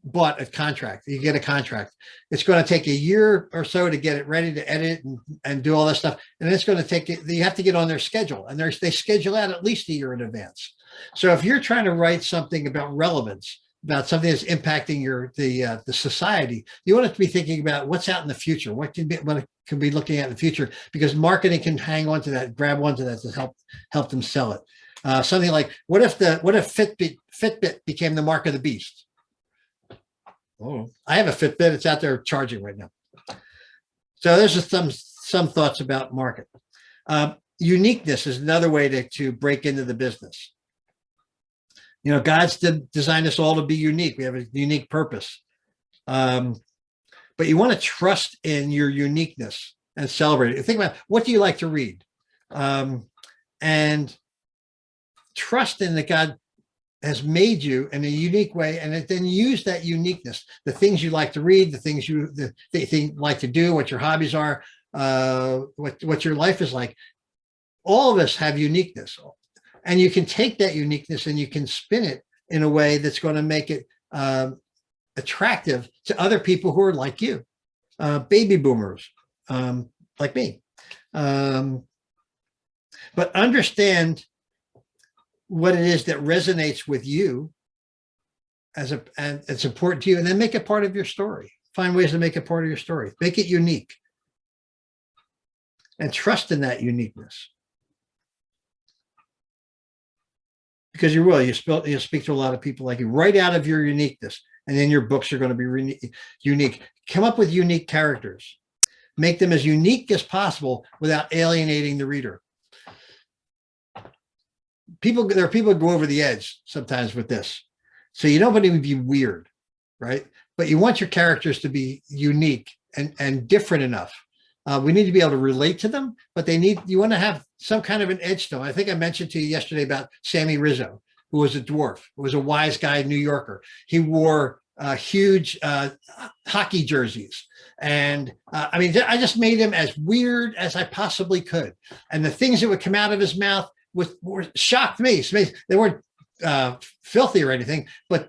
bought a contract, you get a contract, it's going to take a year or so to get it ready to edit and do all that stuff. And it's going to take it, you have to get on their schedule, and they schedule out at least a year in advance. So if you're trying to write something about relevance, about something that's impacting the society, you want to be thinking about what's out in the future, what can be looking at in the future, because marketing can hang on to that, grab onto that to help them sell it. Something like, what if Fitbit became the mark of the beast? Oh, I have a Fitbit. It's out there charging right now. So there's just some thoughts about market. Uniqueness is another way to break into the business. God's designed us all to be unique. We have a unique purpose. But you want to trust in your uniqueness and celebrate it. Think about, what do you like to read? And trust in that God has made you in a unique way, and then use that uniqueness, the things you like to read, the things you like to do, what your hobbies are, what your life is like. All of us have uniqueness, and you can take that uniqueness and you can spin it in a way that's going to make it attractive to other people who are like you, baby boomers, like me. But understand what it is that resonates with you and it's important to you, and then make it part of your story. Find ways to make it part of your story. Make it unique, and trust in that uniqueness, because you'll speak to a lot of people like you, right out of your uniqueness, and then your books are going to be unique. Come up with unique characters, make them as unique as possible without alienating the reader. There are people who go over the edge sometimes with this. So you don't want to be weird, right? But you want your characters to be unique and different enough. We need to be able to relate to them, but you want to have some kind of an edge to them. I think I mentioned to you yesterday about Sammy Rizzo, who was a dwarf, who was a wise guy New Yorker. He wore huge hockey jerseys. And I just made him as weird as I possibly could. And the things that would come out of his mouth shocked me. They weren't filthy or anything, but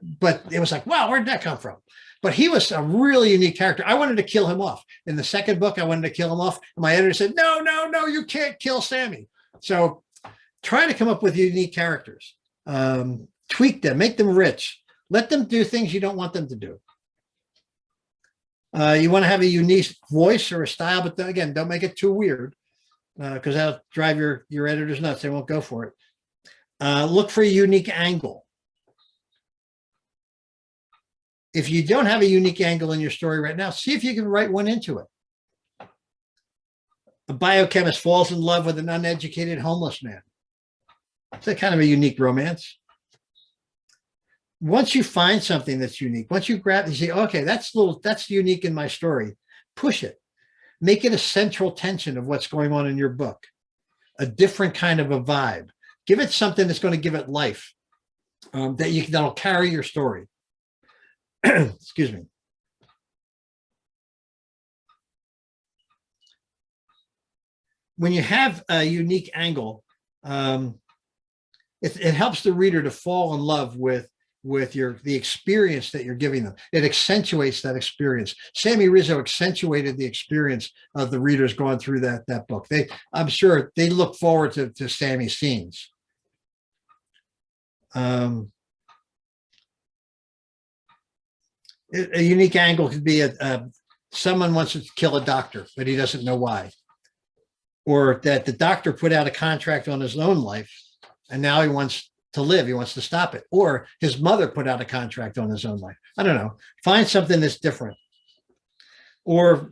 it was like, wow, where'd that come from? But he was a really unique character. I wanted to kill him off. In the second book, I wanted to kill him off. And my editor said, no, you can't kill Sammy. So try to come up with unique characters. Tweak them, make them rich. Let them do things you don't want them to do. You want to have a unique voice or a style, but again, don't make it too weird, because that'll drive your editors nuts. They won't go for it. Look for a unique angle. If you don't have a unique angle in your story right now, see if you can write one into it. A biochemist falls in love with an uneducated homeless man. It's a kind of a unique romance. Once you find something that's unique, once you grab, you say, okay, that's unique in my story. Push it. Make it a central tension of what's going on in your book, a different kind of a vibe. Give it something that's going to give it life, that'll carry your story. Excuse me. When you have a unique angle, it helps the reader to fall in love with the experience that you're giving them. It accentuates that experience. Sammy Rizzo accentuated the experience of the readers going through that book. I'm sure they look forward to Sammy's scenes. A unique angle could be someone wants to kill a doctor, but he doesn't know why. Or that the doctor put out a contract on his own life, and now he wants to live. He wants to stop it. Or his mother put out a contract on his own life. I don't know. Find something that's different. Or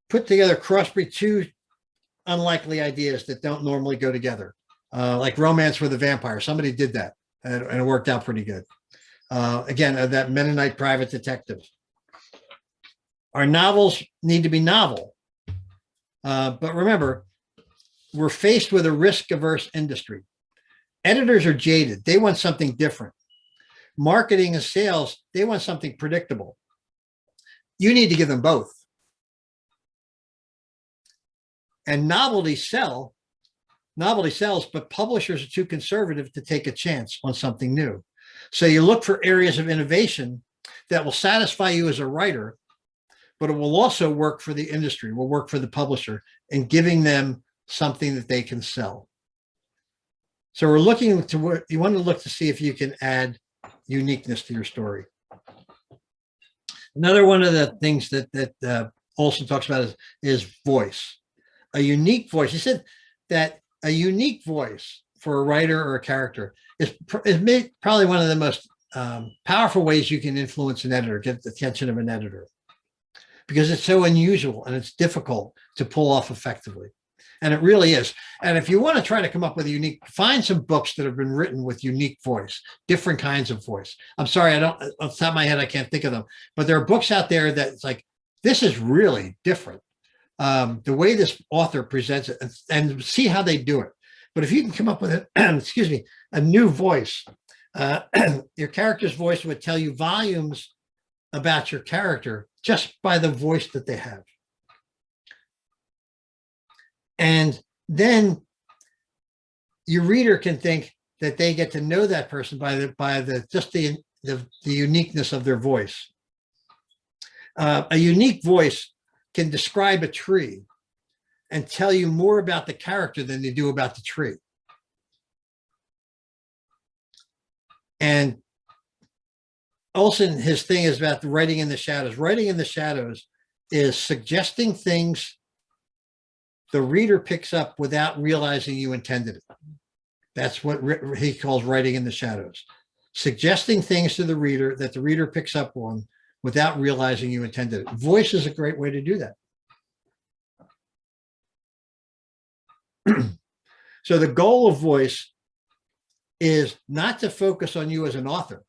put together, crossbreed two unlikely ideas that don't normally go together. Like romance with a vampire. Somebody did that, and it worked out pretty good. Again, that Mennonite private detective. Our novels need to be novel. But remember, we're faced with a risk-averse industry. Editors are jaded. They want something different. Marketing and sales, they want something predictable. You need to give them both. And novelty sells, but publishers are too conservative to take a chance on something new. So you look for areas of innovation that will satisfy you as a writer, but it will also work for the industry, will work for the publisher in giving them something that they can sell. So we're looking to what you want to look to see if you can add uniqueness to your story. Another one of the things that Olson talks about is voice, a unique voice. He said that a unique voice for a writer or a character is probably one of the most powerful ways you can influence an editor, get the attention of an editor, because it's so unusual and it's difficult to pull off effectively. And it really is. And if you want to try to come up with a unique, find some books that have been written with unique voice, different kinds of voice. I'm sorry, I don't, off the top of my head, I can't think of them, but there are books out there that it's like, this is really different. The way this author presents it, and see how they do it. But if you can come up with it, excuse me, a new voice, your character's voice would tell you volumes about your character just by the voice that they have. And then your reader can think that they get to know that person by the uniqueness of their voice. A unique voice can describe a tree and tell you more about the character than they do about the tree. And Olson, his thing is about the writing in the shadows. Writing in the shadows is suggesting things the reader picks up without realizing you intended it. That's what he calls writing in the shadows. Suggesting things to the reader that the reader picks up on without realizing you intended it. Voice is a great way to do that. So the goal of voice is not to focus on you as an author,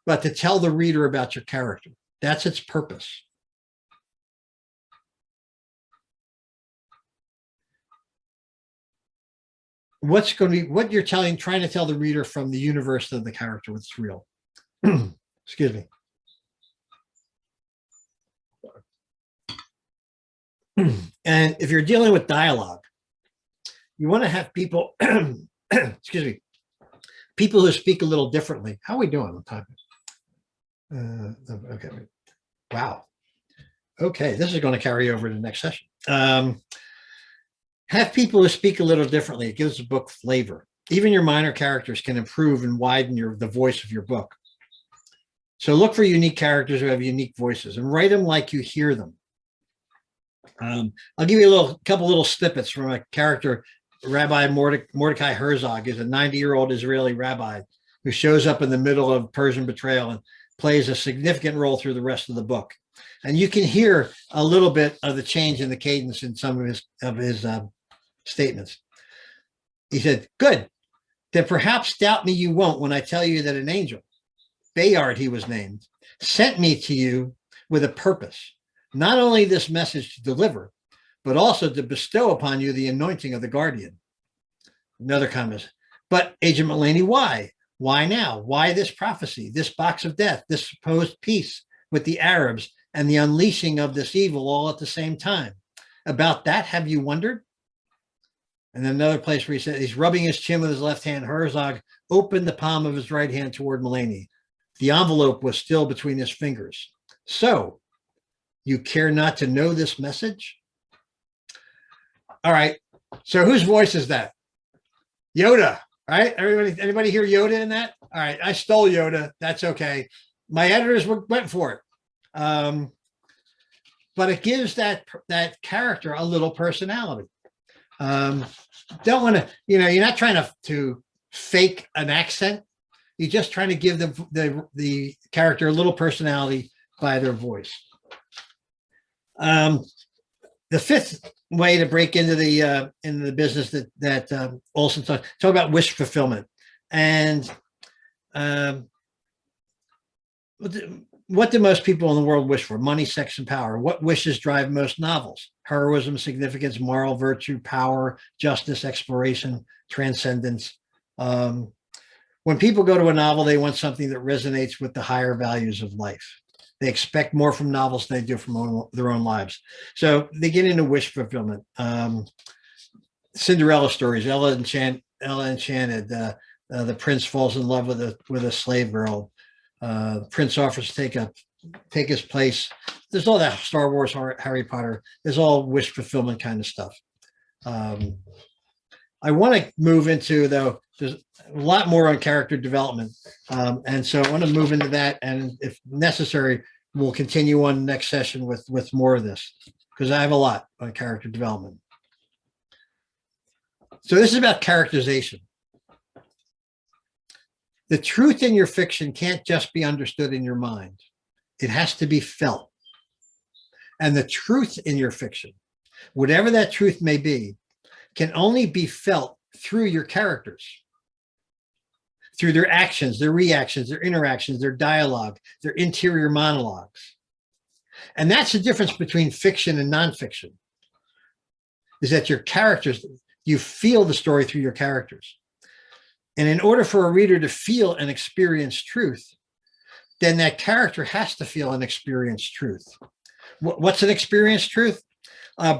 but to tell the reader about your character. That's its purpose. What's going to be what you're trying to tell the reader from the universe of the character, what's real. Excuse me. And if you're dealing with dialogue, you want to have people, excuse me, people who speak a little differently. How are we doing on time? Okay. Wow. Okay, this is going to carry over to the next session. Have people who speak a little differently. It gives the book flavor. Even your minor characters can improve and widen the voice of your book. So look for unique characters who have unique voices and write them like you hear them. I'll give you a couple little snippets from a character. Rabbi Mordecai Herzog is a 90-year-old Israeli rabbi who shows up in the middle of Persian betrayal and plays a significant role through the rest of the book. And you can hear a little bit of the change in the cadence in some of his statements. He said, "Good, then perhaps doubt me you won't when I tell you that an angel, Bayard he was named, sent me to you with a purpose, not only this message to deliver, but also to bestow upon you the anointing of the guardian." Another comment, "But Agent Mullaney, why? Why now? Why this prophecy, this box of death, this supposed peace with the Arabs and the unleashing of this evil all at the same time? About that, have you wondered?" And then another place where he said, he's rubbing his chin with his left hand. Herzog opened the palm of his right hand toward Mullaney. The envelope was still between his fingers. "So, you care not to know this message?" All right. So whose voice is that? Yoda, right? Anybody hear Yoda in that? All right. I stole Yoda. That's okay. My editors went for it. But it gives that character a little personality. Don't want to, you're not trying to fake an accent. You're just trying to give the character a little personality by their voice. The fifth way to break into the business that Olson talk about wish fulfillment. And what do most people in the world wish for? Money, sex, and power. What wishes drive most novels? Heroism, significance, moral virtue, power, justice, exploration, transcendence. When people go to a novel, they want something that resonates with the higher values of life. They expect more from novels than they do from their own lives. So they get into wish fulfillment. Cinderella stories, Ella Enchanted, the prince falls in love with a slave girl. The prince offers to take his place. There's all that Star Wars, Harry Potter. There's all wish fulfillment kind of stuff. I want to move into, though, there's a lot more on character development. And so I want to move into that. And if necessary, we'll continue on next session with more of this, because I have a lot on character development. So this is about characterization. The truth in your fiction can't just be understood in your mind. It has to be felt. And the truth in your fiction, whatever that truth may be, can only be felt through your characters, through their actions, their reactions, their interactions, their dialogue, their interior monologues. And that's the difference between fiction and nonfiction, is that your characters, you feel the story through your characters. And in order for a reader to feel and experience truth, then that character has to feel and experience truth. What's an experienced truth?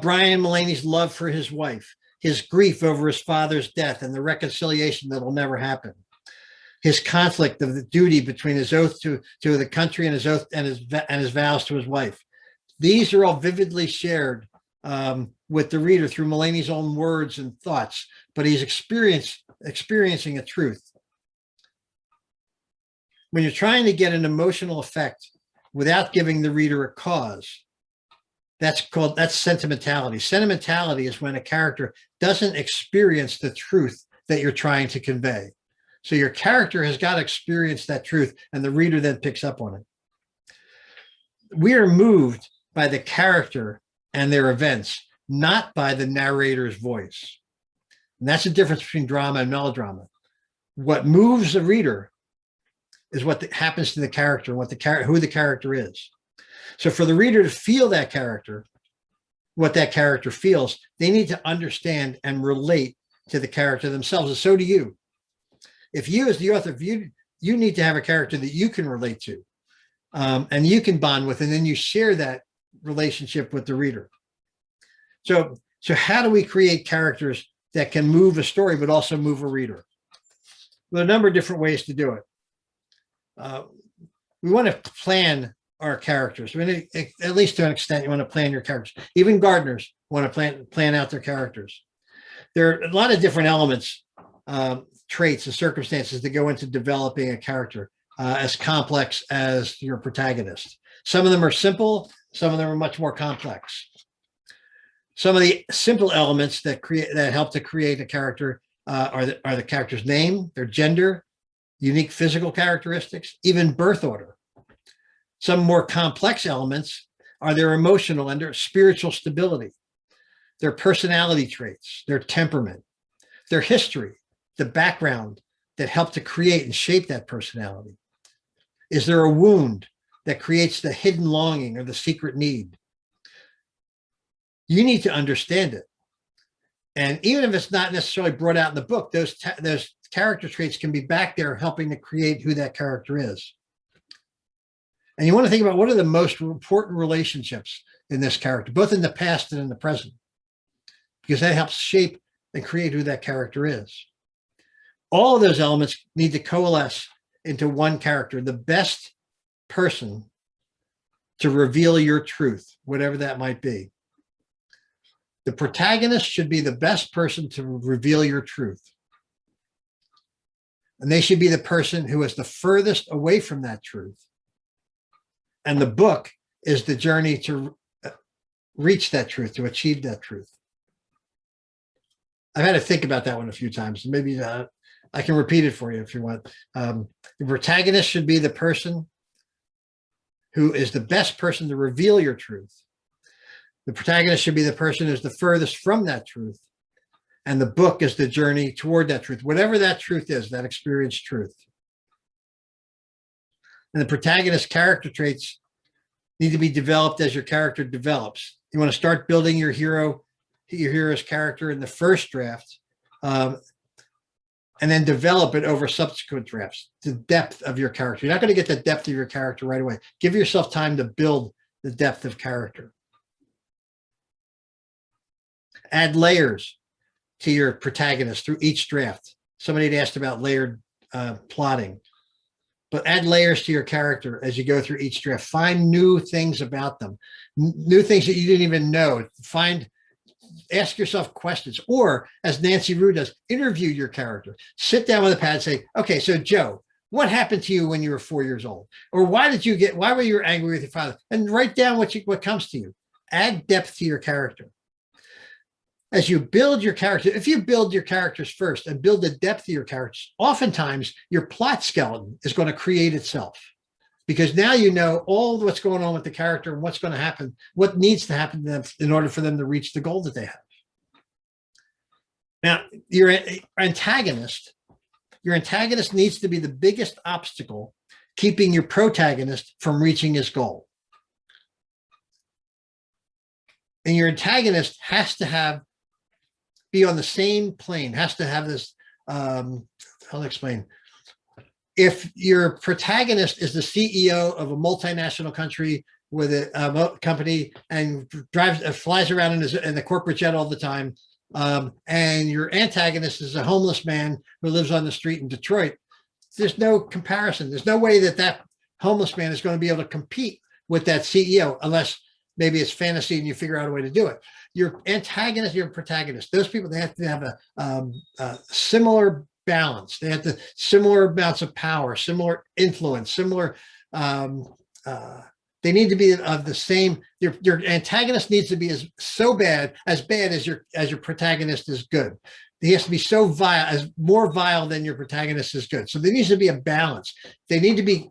Brian Mullaney's love for his wife, his grief over his father's death and the reconciliation that will never happen, his conflict of the duty between his oath to the country and his oath and his vows to his wife. These are all vividly shared with the reader through Mullaney's own words and thoughts, but he's experiencing a truth. When you're trying to get an emotional effect without giving the reader a cause, that's sentimentality. Sentimentality is when a character doesn't experience the truth that you're trying to convey. So your character has got to experience that truth, and the reader then picks up on it. We are moved by the character and their events, not by the narrator's voice. And that's the difference between drama and melodrama. What moves the reader is what happens to the character, who the character is. So for the reader to feel that character, what that character feels, they need to understand and relate to the character themselves, and so do you. If you, as the author, you need to have a character that you can relate to, and you can bond with, and then you share that relationship with the reader. So how do we create characters that can move a story, but also move a reader? Well, a number of different ways to do it. We want to plan our characters. I mean, at least to an extent, you want to plan your characters. Even gardeners want to plan out their characters. There are a lot of different elements, traits, and circumstances that go into developing a character as complex as your protagonist. Some of them are simple. Some of them are much more complex. Some of the simple elements that help to create a character are the character's name, their gender, unique physical characteristics, even birth order. Some more complex elements are their emotional and their spiritual stability, their personality traits, their temperament, their history, the background that helped to create and shape that personality. Is there a wound that creates the hidden longing or the secret need? You need to understand it. And even if it's not necessarily brought out in the book, those character traits can be back there helping to create who that character is. And you want to think about what are the most important relationships in this character, both in the past and in the present, because that helps shape and create who that character is. All of those elements need to coalesce into one character, the best person to reveal your truth, whatever that might be. The protagonist should be the best person to reveal your truth. And they should be the person who is the furthest away from that truth. And the book is the journey to reach that truth, to achieve that truth. I've had to think about that one a few times. Maybe I can repeat it for you if you want. The protagonist should be the person who is the best person to reveal your truth. The protagonist should be the person who's the furthest from that truth. And the book is the journey toward that truth, whatever that truth is, that experienced truth. And the protagonist's character traits need to be developed as your character develops. You want to start building your hero's character in the first draft. and then develop it over subsequent drafts, the depth of your character. You're not going to get the depth of your character right away. Give yourself time to build the depth of character. Add layers to your protagonist through each draft. Somebody had asked about layered plotting, but add layers to your character as you go through each draft. Find new things about them, new things that you didn't even know. Ask yourself questions, or as Nancy Rue does, interview your character. Sit down with a pad and say, okay, so Joe, what happened to you when you were 4 years old? Or why were you angry with your father? And write down what comes to you. Add depth to your character. As you build your character, if you build your characters first and build the depth of your characters, oftentimes your plot skeleton is going to create itself, because now you know all what's going on with the character and what's going to happen, what needs to happen to them in order for them to reach the goal that they have. Now, your antagonist needs to be the biggest obstacle keeping your protagonist from reaching his goal. And your antagonist has to be on the same plane, has to have this, I'll explain. If your protagonist is the CEO of a multinational country with a company and flies around in the corporate jet all the time, and your antagonist is a homeless man who lives on the street in Detroit, there's no comparison. There's no way that homeless man is going to be able to compete with that CEO, unless maybe it's fantasy and you figure out a way to do it. Your antagonist, your protagonist, those people, they have to have a similar balance. They have similar amounts of power, similar influence, similar. They need to be of the same. Your antagonist needs to be as bad as your protagonist is good. He has to be so vile, more vile than your protagonist is good. So there needs to be a balance. They need to be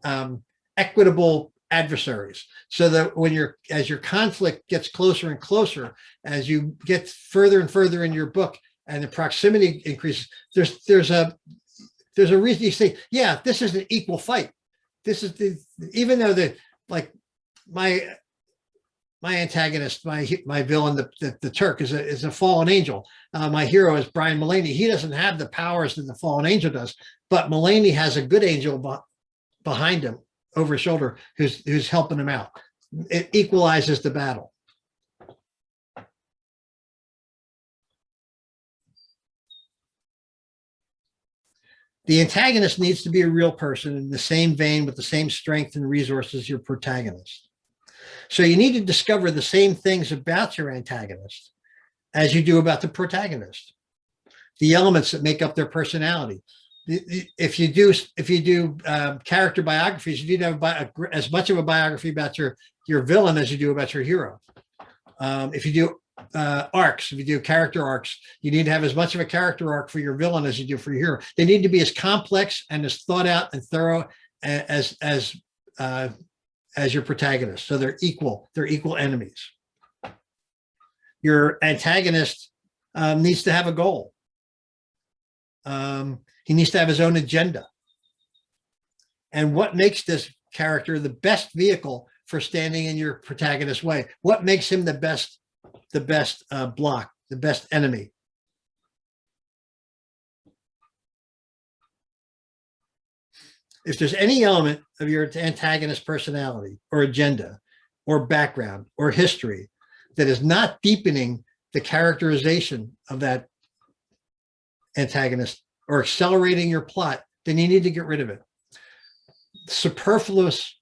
equitable adversaries, so that as your conflict gets closer and closer, as you get further and further in your book and the proximity increases, there's a reason you say, yeah, this is an equal fight. This is even though my antagonist, my villain, the Turk is a fallen angel. My hero is Brian Mulaney. He doesn't have the powers that the fallen angel does, but Mulaney has a good angel behind him, over his shoulder, who's helping him out. It equalizes the battle. The antagonist needs to be a real person in the same vein with the same strength and resources as your protagonist. So you need to discover the same things about your antagonist as you do about the protagonist. The elements that make up their personality. If you do character biographies, you need to have as much of a biography about your villain as you do about your hero. If you do arcs, if you do character arcs, you need to have as much of a character arc for your villain as you do for your hero. They need to be as complex and as thought out and thorough as your protagonist. So they're equal enemies. Your antagonist needs to have a goal. He needs to have his own agenda. And what makes this character the best vehicle for standing in your protagonist's way? What makes him the best block, the best enemy? If there's any element of your antagonist personality or agenda or background or history that is not deepening the characterization of that antagonist or accelerating your plot, then you need to get rid of it. Superfluous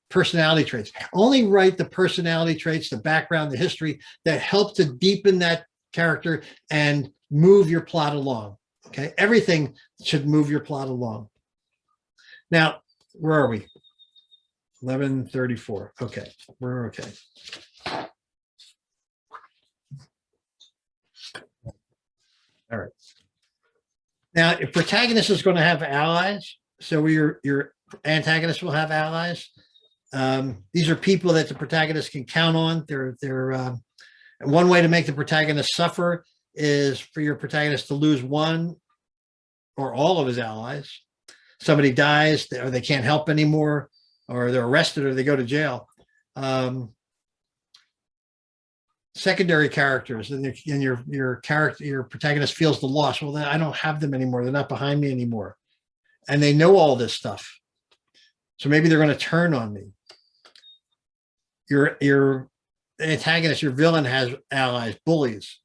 personality traits. Only write the personality traits, the background, the history that help to deepen that character and move your plot along. Okay, everything should move your plot along. Now, where are we? 11:34. Okay, we're okay. All right. Now, if protagonist is going to have allies, so your antagonist will have allies. These are people that the protagonist can count on. They're one way to make the protagonist suffer is for your protagonist to lose one or all of his allies. Somebody dies, or they can't help anymore, or they're arrested, or they go to jail. secondary characters, and your character, your protagonist feels the loss. Well, then I don't have them anymore. They're not behind me anymore, and they know all this stuff. So maybe they're going to turn on me. Your antagonist, your villain has allies, bullies.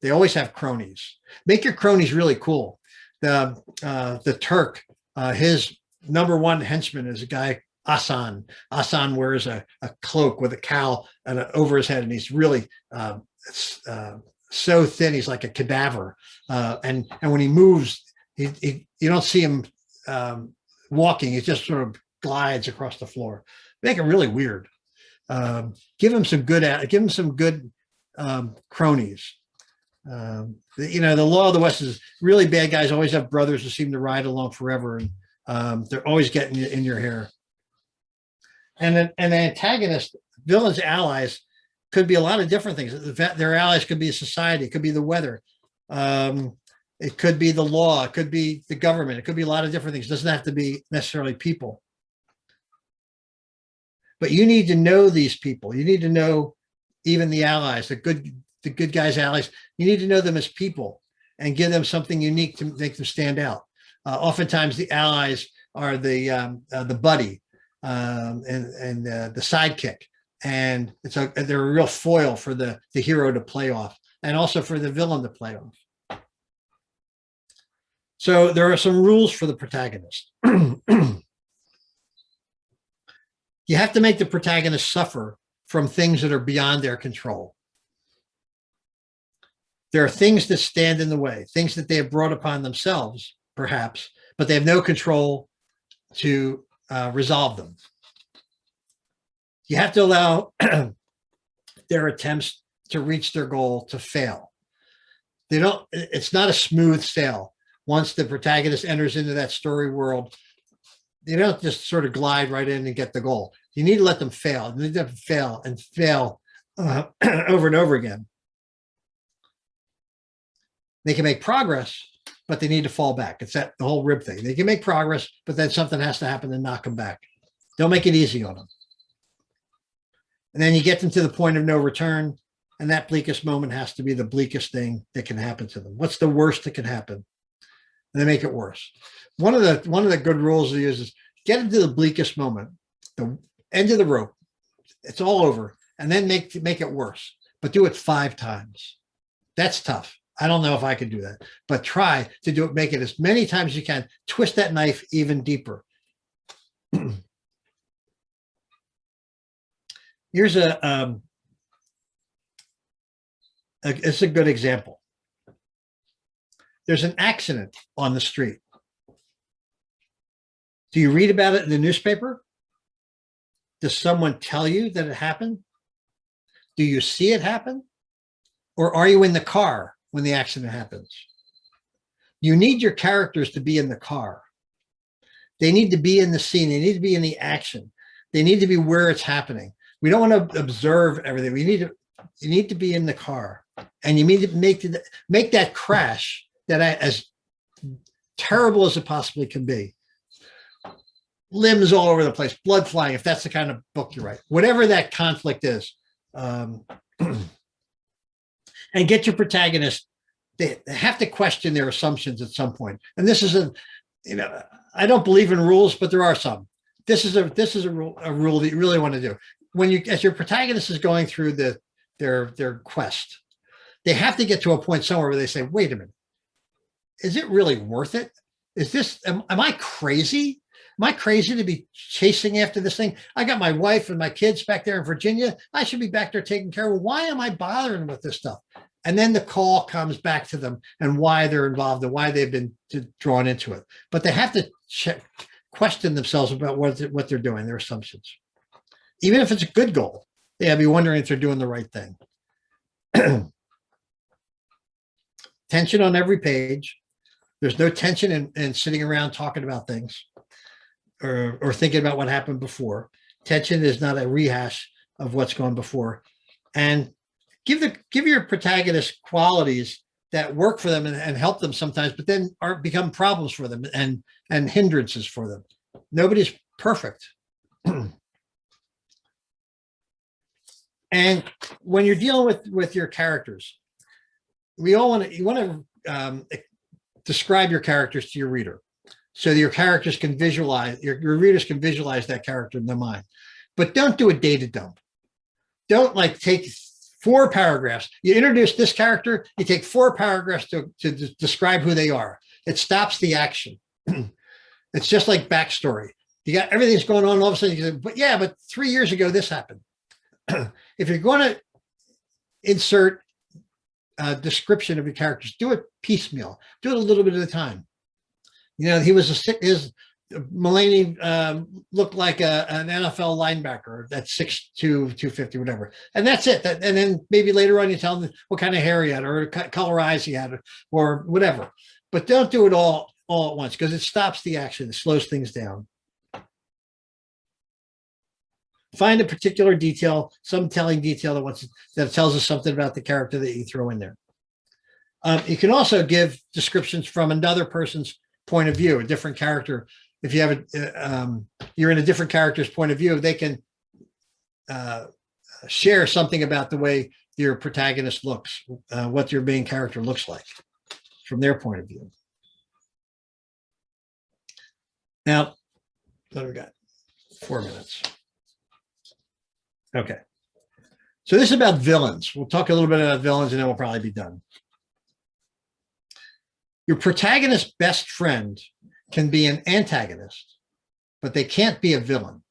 They always have cronies. Make your cronies really cool. The Turk, his number one henchman is a guy, Asan. Asan wears a cloak with a cowl over his head, and he's really so thin, he's like a cadaver. And when he moves, you don't see him walking. He just sort of glides across the floor. Make it really weird. Give him some good cronies. The law of the West is really bad guys always have brothers who seem to ride along forever, and they're always getting in your hair. And an antagonist, villain's allies could be a lot of different things. Their allies could be a society, it could be the weather, it could be the law, it could be the government, it could be a lot of different things. It doesn't have to be necessarily people. But you need to know these people. You need to know even the allies, the good guys' allies. You need to know them as people and give them something unique to make them stand out. Oftentimes, the allies are the buddy and the sidekick, and they're a real foil for the hero to play off, and also for the villain to play off. So there are some rules for the protagonist. You have to make the protagonist suffer from things that are beyond their control. There are things that stand in the way, things that they have brought upon themselves, perhaps, but they have no control to resolve them. You have to allow their attempts to reach their goal to fail. It's not a smooth sail. Once the protagonist enters into that story world, you don't just sort of glide right in and get the goal. You need to let them fail. You need to fail and fail over and over again. They can make progress, but they need to fall back. It's the whole rib thing. They can make progress, but then something has to happen to knock them back. Don't make it easy on them. And then you get them to the point of no return, and that bleakest moment has to be the bleakest thing that can happen to them. What's the worst that can happen? And they make it worse. One of the good rules to use is get into the bleakest moment, the end of the rope. It's all over, and then make it worse. But do it 5 times. That's tough. I don't know if I could do that, but try to do it. Make it as many times as you can. Twist that knife even deeper. Here's it's a good example. There's an accident on the street. Do you read about it in the newspaper? Does someone tell you that it happened? Do you see it happen? Or are you in the car when the accident happens? You need your characters to be in the car. They need to be in the scene. They need to be in the action. They need to be where it's happening. We don't want to observe everything. You need to be in the car, and you need to make that crash that as terrible as it possibly can be. Limbs all over the place, blood flying, if that's the kind of book you write, whatever that conflict is. And get your protagonist, they have to question their assumptions at some point. And this is I don't believe in rules, but there are some. This is a rule that you really want to do. As your protagonist is going through their quest, they have to get to a point somewhere where they say, wait a minute, is it really worth it? Am I crazy? Am I crazy to be chasing after this thing? I got my wife and my kids back there in Virginia. I should be back there taking care of. Why am I bothering with this stuff? And then the call comes back to them and why they're involved and why they've been drawn into it. But they have to question themselves about what they're doing, their assumptions. Even if it's a good goal, they have to be wondering if they're doing the right thing. Tension on every page. There's no tension in sitting around talking about things or thinking about what happened before. Tension is not a rehash of what's gone before. And give your protagonist qualities that work for them and help them sometimes, but then become problems for them and hindrances for them. Nobody's perfect. And when you're dealing with your characters, we all want to, you want to describe your characters to your reader, so that your characters can visualize, your readers can visualize that character in their mind. But don't do a data dump. Don't like take 4 paragraphs. You introduce this character, you take 4 paragraphs to describe who they are. It stops the action. It's just like backstory. You got everything's going on, all of a sudden you say, but yeah, but 3 years ago this happened. If you're going to insert a description of your characters, do it piecemeal. Do it a little bit at a time. You know, he was his Mulaney looked like an NFL linebacker that's 6'2", 250, whatever. And that's it. And then maybe later on you tell them what kind of hair he had or color eyes he had or whatever. But don't do it all at once, because it stops the action. It slows things down. Find a particular detail, some telling detail that tells us something about the character that you throw in there. You can also give descriptions from another person's point of view, a different character. If you have you're in a different character's point of view, they can share something about the way your protagonist looks, what your main character looks like from their point of view. Now, what do we got? 4 minutes. Okay. So this is about villains. We'll talk a little bit about villains and then we'll probably be done. Your protagonist's best friend can be an antagonist, but they can't be a villain.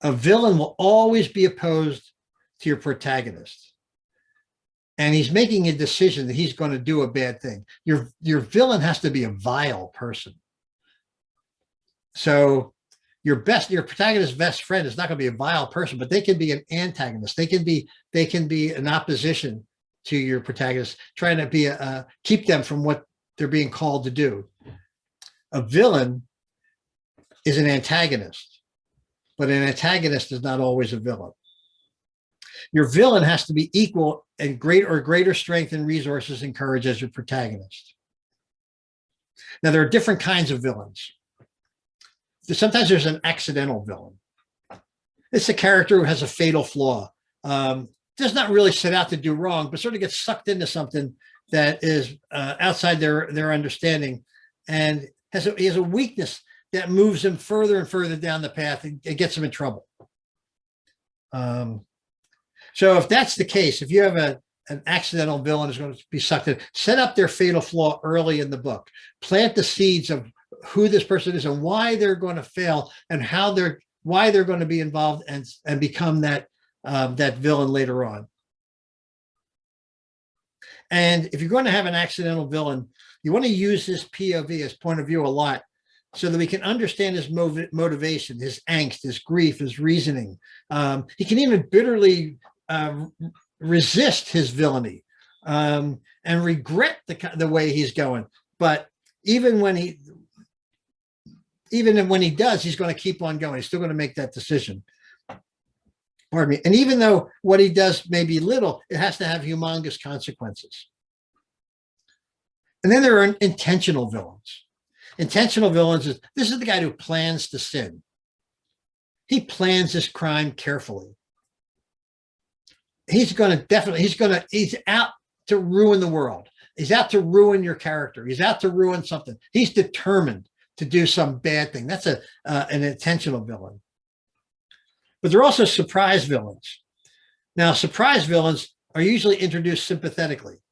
A villain will always be opposed to your protagonist. And he's making a decision that he's going to do a bad thing. Your villain has to be a vile person. So your protagonist's best friend is not going to be a vile person, but they can be an antagonist. They can be an opposition to your protagonist, trying to be keep them from what they're being called to do. A villain is an antagonist, but an antagonist is not always a villain. Your villain has to be equal and greater strength and resources and courage as your protagonist. Now, there are different kinds of villains. Sometimes there's an accidental villain. It's a character who has a fatal flaw. Does not really set out to do wrong, but sort of gets sucked into something that is outside their understanding, and he has a weakness that moves him further and further down the path and it gets him in trouble. So if that's the case, if you have an accidental villain who's going to be sucked in, set up their fatal flaw early in the book. Plant the seeds of who this person is and why they're going to fail and why they're going to be involved and become that villain later on. And if you're going to have an accidental villain, you want to use his POV, his point of view, a lot, so that we can understand his motivation, his angst, his grief, his reasoning. He can even bitterly resist his villainy and regret the way he's going. But even when he does, he's going to keep on going. He's still going to make that decision. Pardon me. And even though what he does may be little, it has to have humongous consequences. And then there are intentional villains. Intentional villains this is the guy who plans to sin. He plans this crime carefully. He's out to ruin the world. He's out to ruin your character. He's out to ruin something. He's determined to do some bad thing. That's an intentional villain. But there are also surprise villains. Now, surprise villains are usually introduced sympathetically,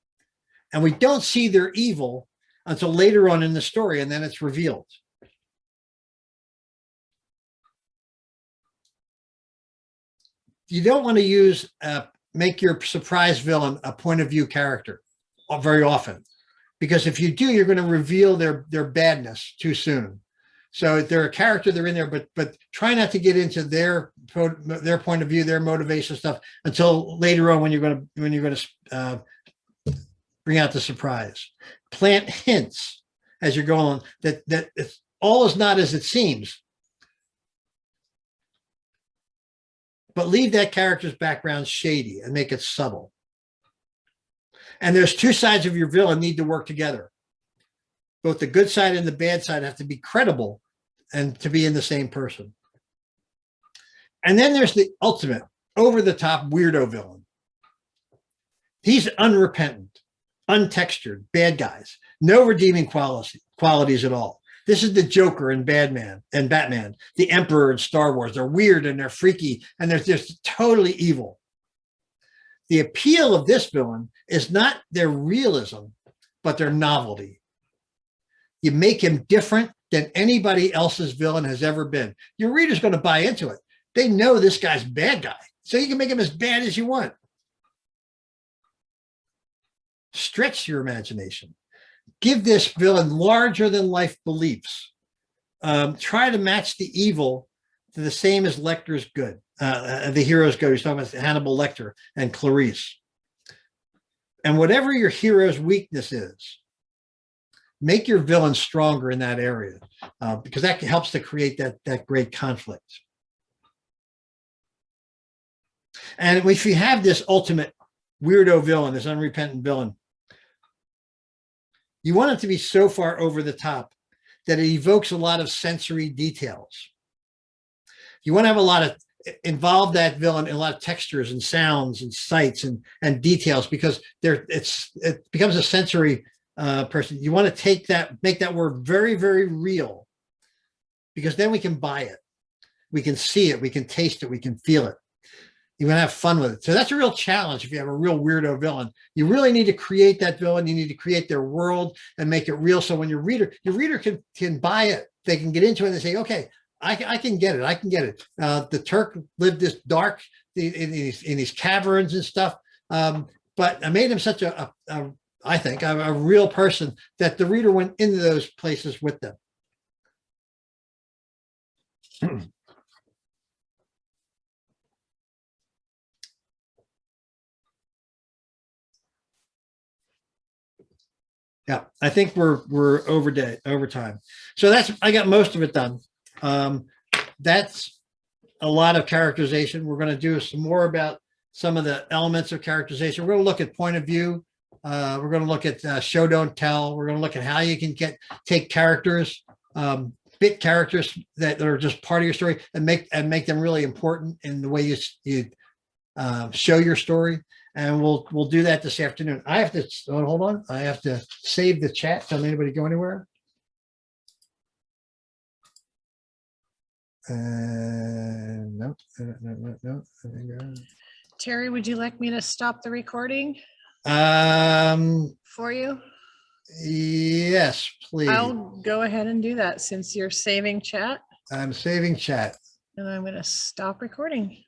and we don't see their evil until later on in the story, and then it's revealed. You don't want to make your surprise villain a point of view character very often, because if you do, you're going to reveal their badness too soon. So they're a character, they're in there, but try not to get into their point of view, their motivation stuff until later on when you're going to bring out the surprise. Plant hints as you're going on that all is not as it seems, but leave that character's background shady and make it subtle. And there's two sides of your villain need to work together. Both the good side and the bad side have to be credible and to be in the same person. And then there's the ultimate over the top weirdo villain. He's unrepentant, untextured, bad guys, no redeeming qualities at all. This is the Joker in Batman, the Emperor in Star Wars. They're weird and they're freaky and they're just totally evil. The appeal of this villain is not their realism, but their novelty. You make him different than anybody else's villain has ever been. Your reader's going to buy into it. They know this guy's a bad guy, so you can make him as bad as you want. Stretch your imagination. Give this villain larger than life beliefs. Try to match the evil to the same as Lecter's good. The hero's good. He's talking about Hannibal Lecter and Clarice. And whatever your hero's weakness is, make your villain stronger in that area, because that helps to create that great conflict. And if you have this ultimate weirdo villain, this unrepentant villain, you want it to be so far over the top that it evokes a lot of sensory details. You want to have a lot of involve that villain in a lot of textures and sounds and sights and details, because it becomes a sensory person. You want to make that word very, very real, because then we can buy it. We can see it. We can taste it. We can feel it. You want to have fun with it. So that's a real challenge. If you have a real weirdo villain, you really need to create that villain. You need to create their world and make it real. So when your reader can buy it, they can get into it and they say, okay, I can get it. I can get it. The Turk lived this dark in these caverns and stuff. But I made him such I think a real person that the reader went into those places with them. Yeah, I think we're over time. So I got most of it done. That's a lot of characterization. We're going to do some more about some of the elements of characterization. We're going to look at point of view. We're going to look at show, don't tell. We're going to look at how you can take characters, bit characters that are just part of your story and make them really important in the way you show your story. And we'll do that this afternoon. I have to hold on. I have to save the chat. Don't anybody go anywhere. No. Terry, would you like me to stop the recording for you? Yes, please. I'll go ahead and do that since you're saving chat. I'm saving chat. And I'm going to stop recording.